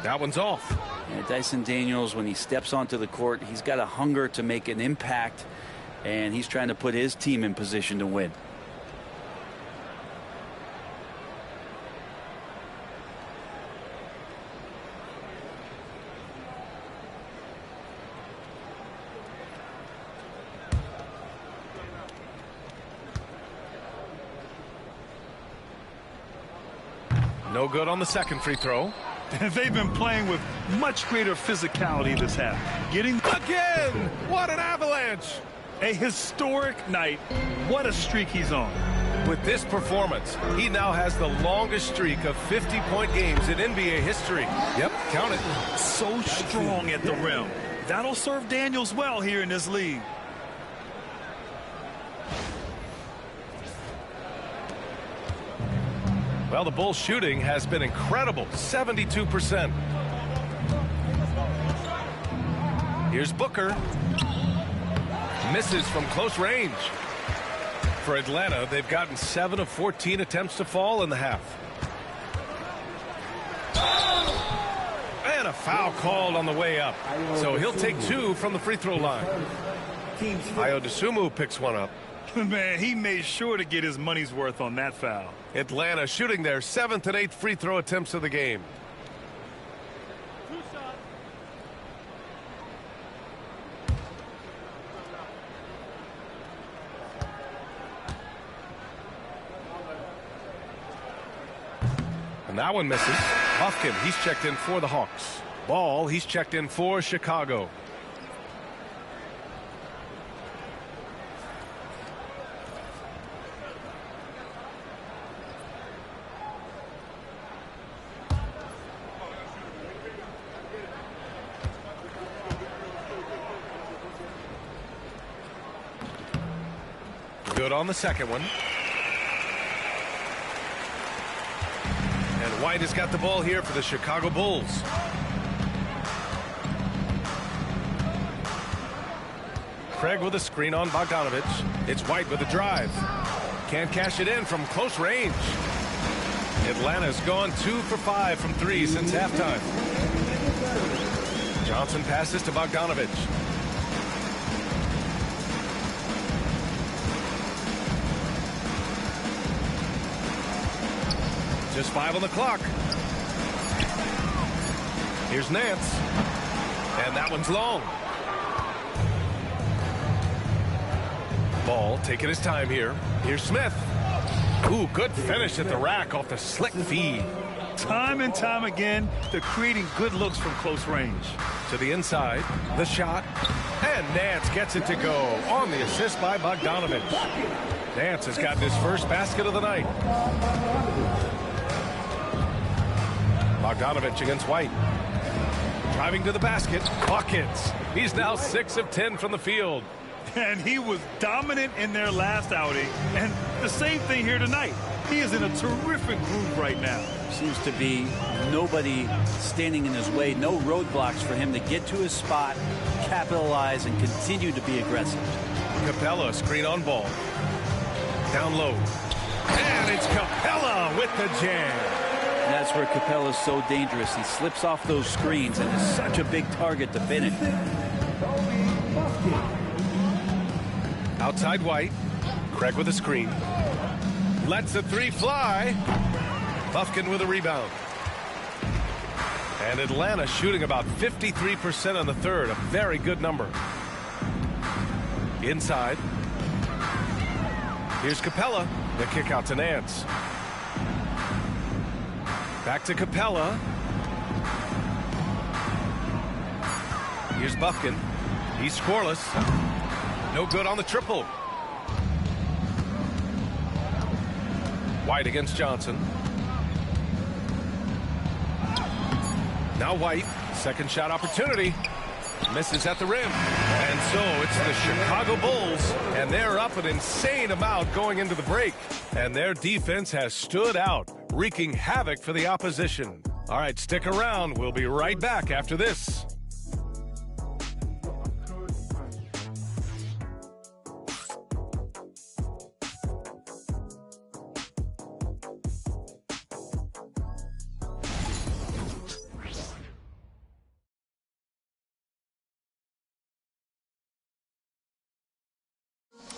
D: That one's off.
F: Yeah, Dyson Daniels, when he steps onto the court, he's got a hunger to make an impact, and he's trying to put his team in position to win.
D: No good on the second free throw.
H: They've been playing with much greater physicality this half. Getting
D: again. What an avalanche.
H: A historic night. What a streak he's on.
D: With this performance, he now has the longest streak of 50-point games in NBA history. Yep, count it.
H: So strong at the rim. That'll serve Daniels well here in this league.
D: Well, the Bulls shooting has been incredible, 72%. Here's Booker. Misses from close range. For Atlanta, they've gotten 7 of 14 attempts to fall in the half. And a foul called on the way up. So he'll take 2 from the free throw line. Ayo Dosunmu picks one up.
H: Man, he made sure to get his money's worth on that foul.
D: Atlanta shooting their 7th and 8th free throw attempts of the game. And that one misses. Buffkin, he's checked in for the Hawks. Ball, he's checked in for Chicago. Good on the second one. And White has got the ball here for the Chicago Bulls. Craig with a screen on Bogdanovic. It's White with a drive. Can't cash it in from close range. Atlanta's gone 2 for 5 from 3 since halftime. Johnson passes to Bogdanovic. Just 5 on the clock. Here's Nance. And that one's long. Ball taking his time here. Here's Smith. Ooh, good finish at the rack off the slick feed.
H: Time and time again, they're creating good looks from close range.
D: To the inside, the shot. And Nance gets it to go on the assist by Bogdanovic. Nance has gotten his first basket of the night. Bogdanovic against White. Driving to the basket. Buckets. He's now 6 of 10 from the field.
H: And he was dominant in their last outing. And the same thing here tonight. He is in a terrific groove right now.
F: Seems to be nobody standing in his way. No roadblocks for him to get to his spot, capitalize, and continue to be aggressive.
D: Capella screen on ball. Down low. And it's Capella with the jam.
F: That's where Capella's so dangerous. He slips off those screens and is such a big target to finish.
D: Outside White. Craig with a screen. Lets the 3 fly. Buffkin with a rebound. And Atlanta shooting about 53% on the third. A very good number. Inside. Here's Capella. The kick out to Nance. Back to Capella. Here's Buffkin. He's scoreless. No good on the triple. White against Johnson. Now White, second shot opportunity. Misses at the rim. And so it's the Chicago Bulls, and they're up an insane amount going into the break. And their defense has stood out, wreaking havoc for the opposition. All right, stick around. We'll be right back after this.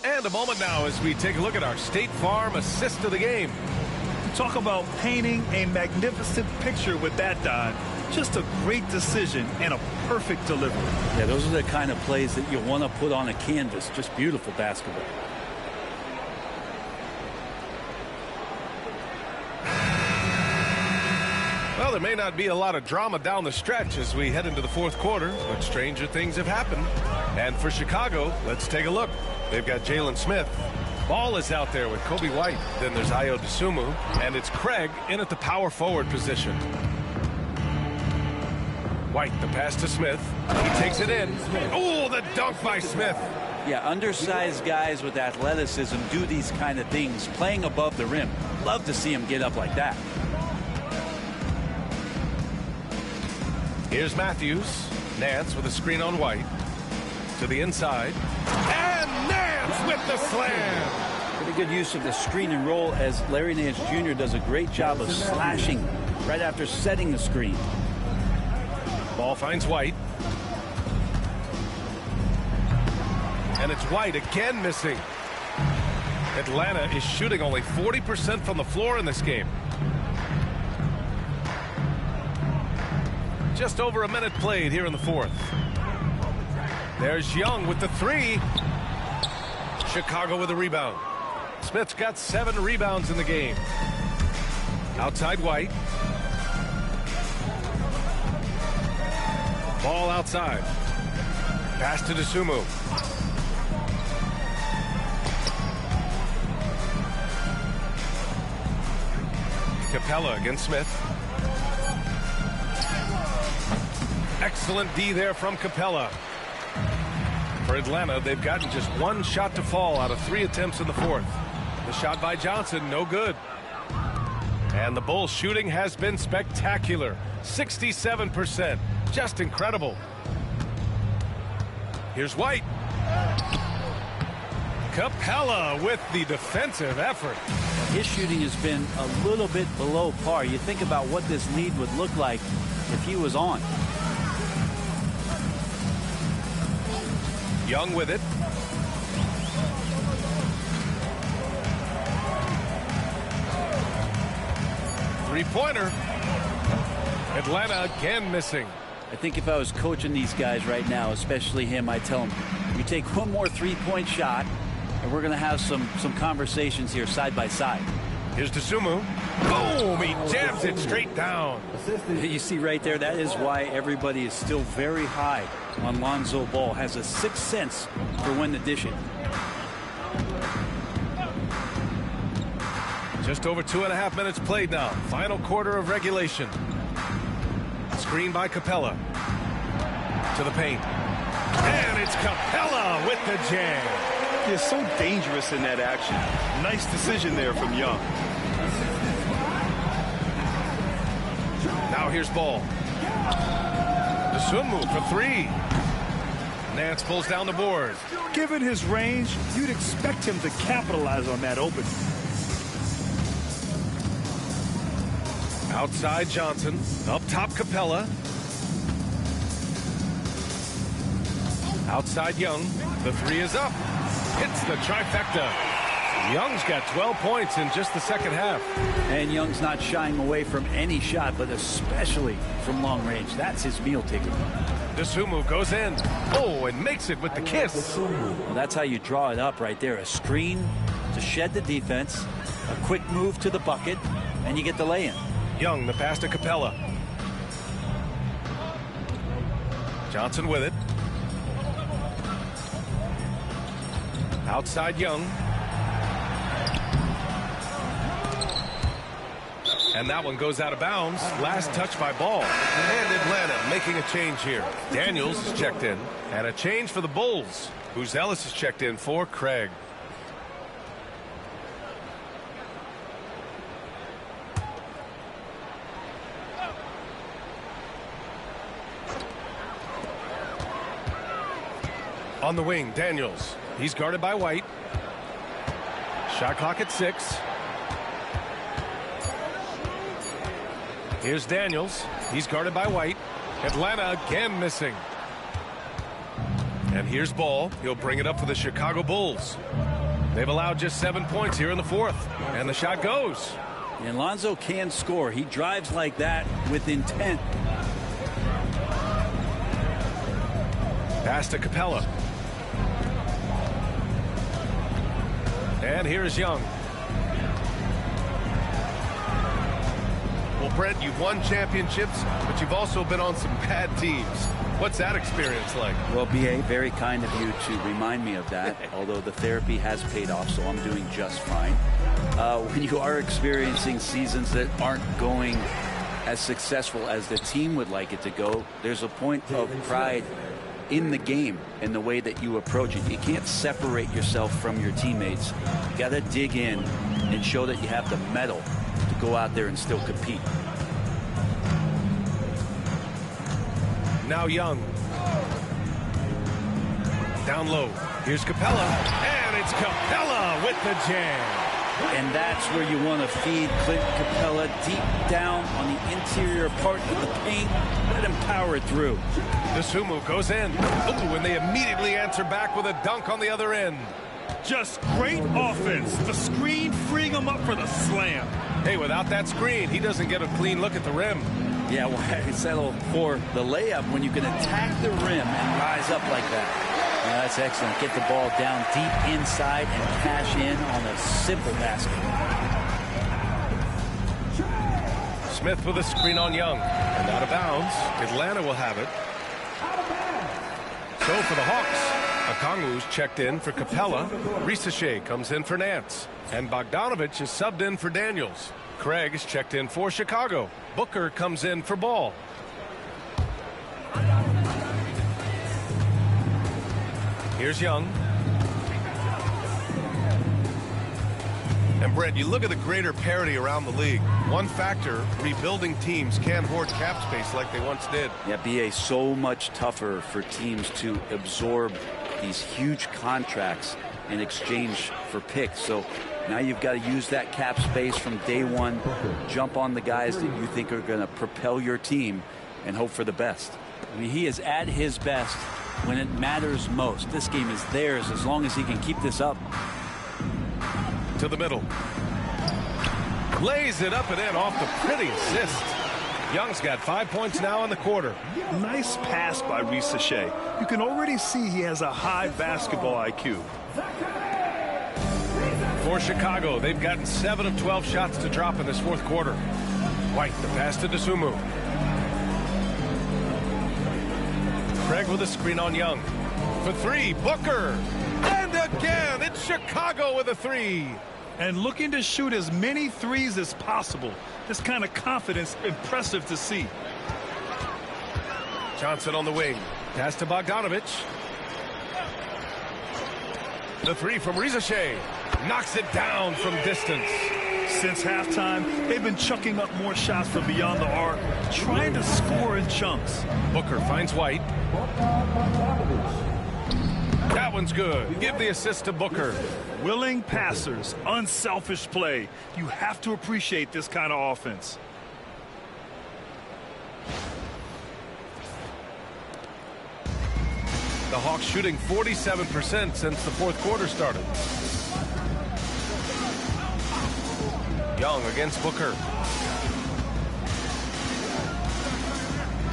D: And a moment now as we take a look at our State Farm assist of the game.
H: Talk about painting a magnificent picture with that, Don. Just a great decision and a perfect delivery.
F: Yeah, those are the kind of plays that you want to put on a canvas. Just beautiful basketball.
D: Well, there may not be a lot of drama down the stretch as we head into the fourth quarter, but stranger things have happened. And for Chicago, let's take a look. They've got Jalen Smith. Ball is out there with Kobe White. Then there's Ayo Dosunmu, and it's Craig in at the power forward position. White, the pass to Smith. He takes it in. Oh, the dunk by Smith.
F: Yeah, undersized guys with athleticism do these kind of things, playing above the rim. Love to see him get up like that.
D: Here's Matthews. Nance with a screen on White. To the inside. And Nance with the slam.
F: Pretty good use of the screen and roll as Larry Nance Jr. does a great job of slashing right after setting the screen.
D: Ball finds White. And it's White again missing. Atlanta is shooting only 40% from the floor in this game. Just over a minute played here in the fourth. There's Young with the three. Chicago with a rebound. Smith's got 7 rebounds in the game. Outside White. Ball outside. Pass to Dosunmu. Capella against Smith. Excellent D there from Capella. For Atlanta, they've gotten just 1 shot to fall out of 3 attempts in the fourth. The shot by Johnson, no good. And the Bulls shooting has been spectacular. 67%. Just incredible. Here's White. Capella with the defensive effort.
F: His shooting has been a little bit below par. You think about what this lead would look like if he was on.
D: Young with it. Three-pointer. Atlanta again missing.
F: I think if I was coaching these guys right now, especially him, I'd tell him, you take one more three-point shot, and we're going to have some conversations here side by side.
D: Here's Dosunmu. Boom! He jams it straight down.
F: You see right there, that is why everybody is still very high on Lonzo Ball. Has a sixth sense for when to dish it.
D: Just over 2.5 minutes played now. Final quarter of regulation. Screen by Capella. To the paint. And it's Capella with the jam.
E: He's so dangerous in that action. Nice decision there from Young.
D: Now here's Ball. Dosunmu for 3. Nance pulls down the board.
H: Given his range, you'd expect him to capitalize on that opening.
D: Outside Johnson. Up top Capella. Outside Young. The 3 is up. Hits the trifecta. Young's got 12 points in just the second half.
F: And Young's not shying away from any shot, but especially from long range. That's his meal ticket.
D: Dosunmu goes in. Oh, and makes it with the kiss.
F: Well, that's how you draw it up right there. A screen to shed the defense, a quick move to the bucket, and you get the lay-in.
D: Young, the pass to Capella. Johnson with it. Outside Young. And that one goes out of bounds. Last touch by Ball. And Atlanta making a change here. Daniels is checked in. And a change for the Bulls. Who's Ellis is checked in for Craig. On the wing, Daniels. He's guarded by White. Shot clock at 6. Here's Daniels. He's guarded by White. Atlanta again missing. And here's Ball. He'll bring it up for the Chicago Bulls. They've allowed just 7 points here in the fourth. And the shot goes.
F: And Lonzo can score. He drives like that with intent.
D: Pass to Capella. And here's Young. Well, Brent, you've won championships, but you've also been on some bad teams. What's that experience like?
F: Well, B.A., very kind of you to remind me of that, although the therapy has paid off, so I'm doing just fine. When you are experiencing seasons that aren't going as successful as the team would like it to go, there's a point of pride in the game and the way that you approach it. You can't separate yourself from your teammates. You got to dig in and show that you have the mettle to go out there and still compete.
D: Now Young. Down low. Here's Capella. And it's Capella with the jam.
F: And that's where you want to feed Clint Capella, deep down on the interior part of the paint. Let him power it through.
D: Dosunmu goes in. Oh, and they immediately answer back with a dunk on the other end.
H: Just great offense. The screen freeing him up for the slam.
D: Hey, without that screen, he doesn't get a clean look at the rim.
F: Yeah, well, settle for the layup when you can attack the rim and rise up like that. Yeah, that's excellent. Get the ball down deep inside and cash in on a simple basket.
D: Smith with a screen on Young. And out of bounds. Atlanta will have it. So for the Hawks, Okongwu's checked in for Capella. Risachet comes in for Nance. And Bogdanovich is subbed in for Daniels. Craig is checked in for Chicago. Booker comes in for Ball. Here's Young. And Brett, you look at the greater parity around the league. One factor, rebuilding teams can't hoard cap space like they once did.
F: Yeah, BA, so much tougher for teams to absorb these huge contracts in exchange for picks. So now you've got to use that cap space from day one, jump on the guys that you think are going to propel your team and hope for the best. I mean, he is at his best when it matters most. This game is theirs as long as he can keep this up.
D: To the middle. Lays it up and in off the pretty assist. Young's got 5 points now in the quarter.
H: Nice pass by Risachet. You can already see he has a high basketball IQ.
D: For Chicago, they've gotten 7 of 12 shots to drop in this fourth quarter. White, the pass to Dosunmu. Craig with a screen on Young. For 3, Booker. And again, it's Chicago with a 3.
H: And looking to shoot as many threes as possible. This kind of confidence, impressive to see.
D: Johnson on the wing. Pass to Bogdanovich. The 3 from Risachet. Knocks it down from distance.
H: Since halftime, they've been chucking up more shots from beyond the arc, trying to score in chunks.
D: Booker finds White. That one's good. Give the assist to Booker.
H: Willing passers, unselfish play. You have to appreciate this kind of offense.
D: The Hawks shooting 47% since the fourth quarter started. Young against Booker.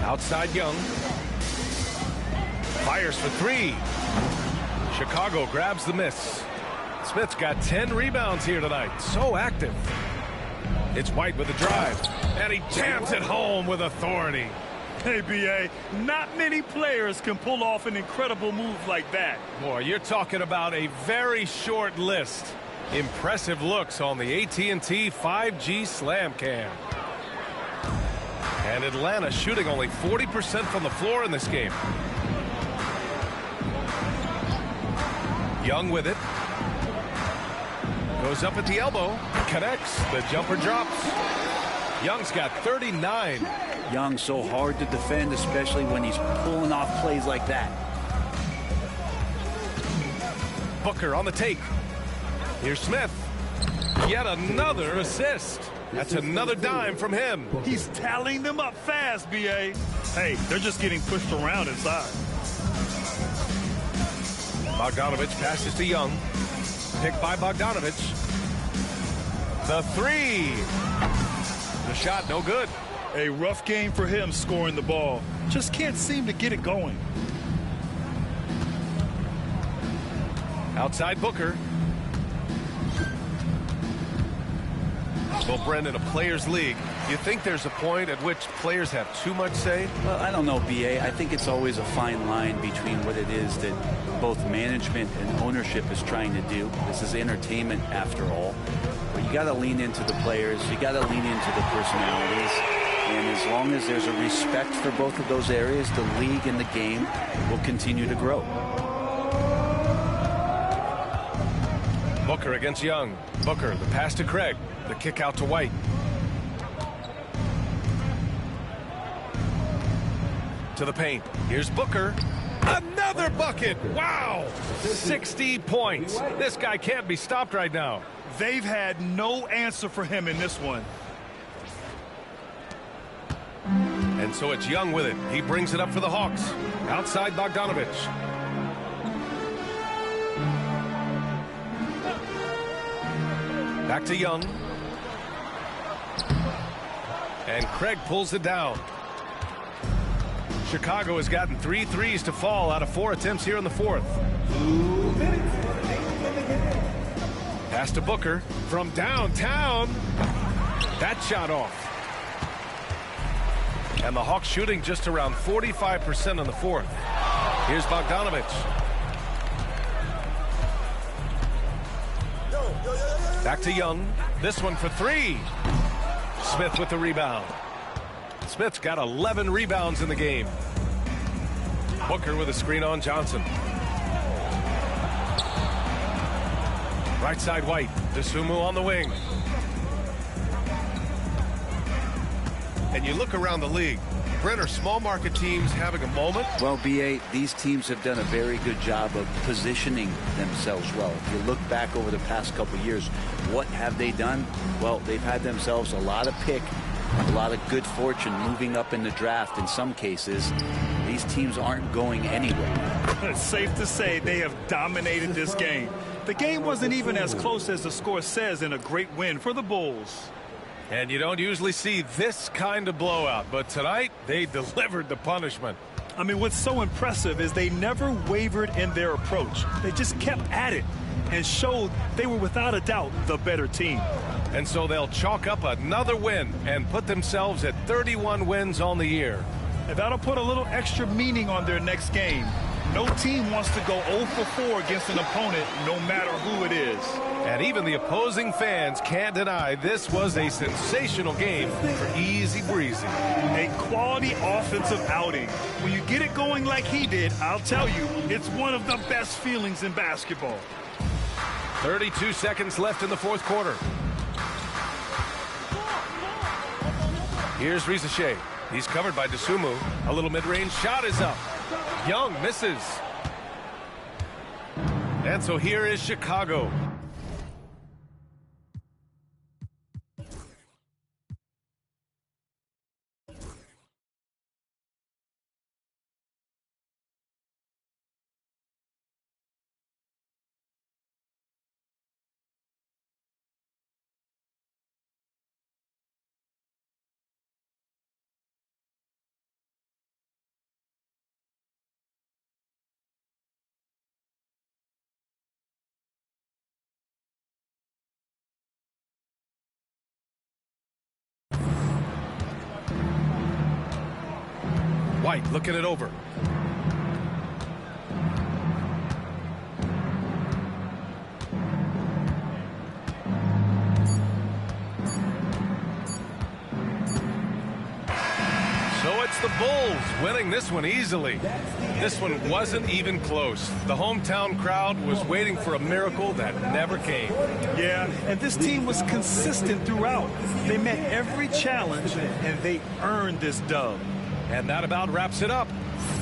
D: Outside Young. Fires for 3. Chicago grabs the miss. Smith's got 10 rebounds here tonight. So active. It's White with the drive. And he jams it home with authority.
H: Hey, B.A., not many players can pull off an incredible move like that.
D: Boy, you're talking about a very short list. Impressive looks on the AT&T 5G Slam Cam. And Atlanta shooting only 40% from the floor in this game. Young with it. Goes up at the elbow. Connects. The jumper drops. Young's got 39.
F: Young so hard to defend, especially when he's pulling off plays like that.
D: Booker on the take. Here's Smith. Yet another assist. That's another dime from him.
H: He's tallying them up fast, B.A. Hey, they're just getting pushed around inside.
D: Bogdanovich passes to Young. Picked by Bogdanovich. The three. The shot no good.
H: A rough game for him scoring the ball. Just can't seem to get it going.
D: Outside Booker. Well, Brendan, a players' league. You think there's a point at which players have too much say?
F: Well, I don't know, B.A. I think it's always a fine line between what it is that both management and ownership is trying to do. This is entertainment, after all. But you got to lean into the players. You got to lean into the personalities. And as long as there's a respect for both of those areas, the league and the game will continue to grow.
D: Booker against Young. Booker, the pass to Craig. The kick out to White. To the paint. Here's Booker. Another bucket. Wow. 60 points. This guy can't be stopped right now.
H: They've had no answer for him in this one.
D: And so it's Young with it. He brings it up for the Hawks. Outside Bogdanovich. Back to Young. And Craig pulls it down. Chicago has gotten 3 threes to fall out of 4 attempts here in the fourth. Pass to Booker from downtown. That shot off. And the Hawks shooting just around 45% in the fourth. Here's Bogdanovich. Back to Young. This one for 3. Smith with the rebound. Smith's got 11 rebounds in the game. Booker with a screen on Johnson. Right side White. Dosunmu on the wing. And you look around the league. Brent, are small market teams having a moment?
F: Well, B.A., these teams have done a very good job of positioning themselves well. If you look back over the past couple of years, what have they done? Well, they've had themselves a lot of pick, a lot of good fortune moving up in the draft in some cases. These teams aren't going anywhere.
H: It's safe to say they have dominated this game. The game wasn't even as close as the score says in a great win for the Bulls.
D: And you don't usually see this kind of blowout, but tonight they delivered the punishment.
H: I mean, what's so impressive is they never wavered in their approach. They just kept at it and showed they were without a doubt the better team.
D: And so they'll chalk up another win and put themselves at 31 wins on the year.
H: And that'll put a little extra meaning on their next game. No team wants to go 0 for 4 against an opponent, no matter who it is.
D: And even the opposing fans can't deny this was a sensational game for Easy Breezy.
H: A quality offensive outing. When you get it going like he did, I'll tell you, it's one of the best feelings in basketball.
D: 32 seconds left in the fourth quarter. Here's Risache. He's covered by Dosunmu. A little mid-range shot is up. Young misses. And so here is Chicago. White looking it over. So it's the Bulls winning this one easily. This one wasn't even close. The hometown crowd was waiting for a miracle that never came.
H: Yeah, and this team was consistent throughout. They met every challenge, and they earned this dub.
D: And that about wraps it up.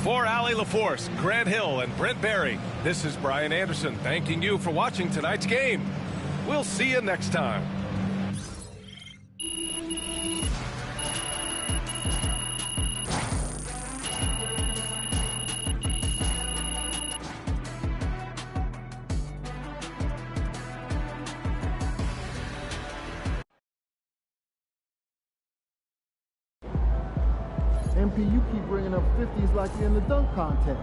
D: For Allie LaForce, Grant Hill, and Brent Barry, this is Brian Anderson thanking you for watching tonight's game. We'll see you next time.
L: MP, you keep bringing up 50s like you're in the dunk contest.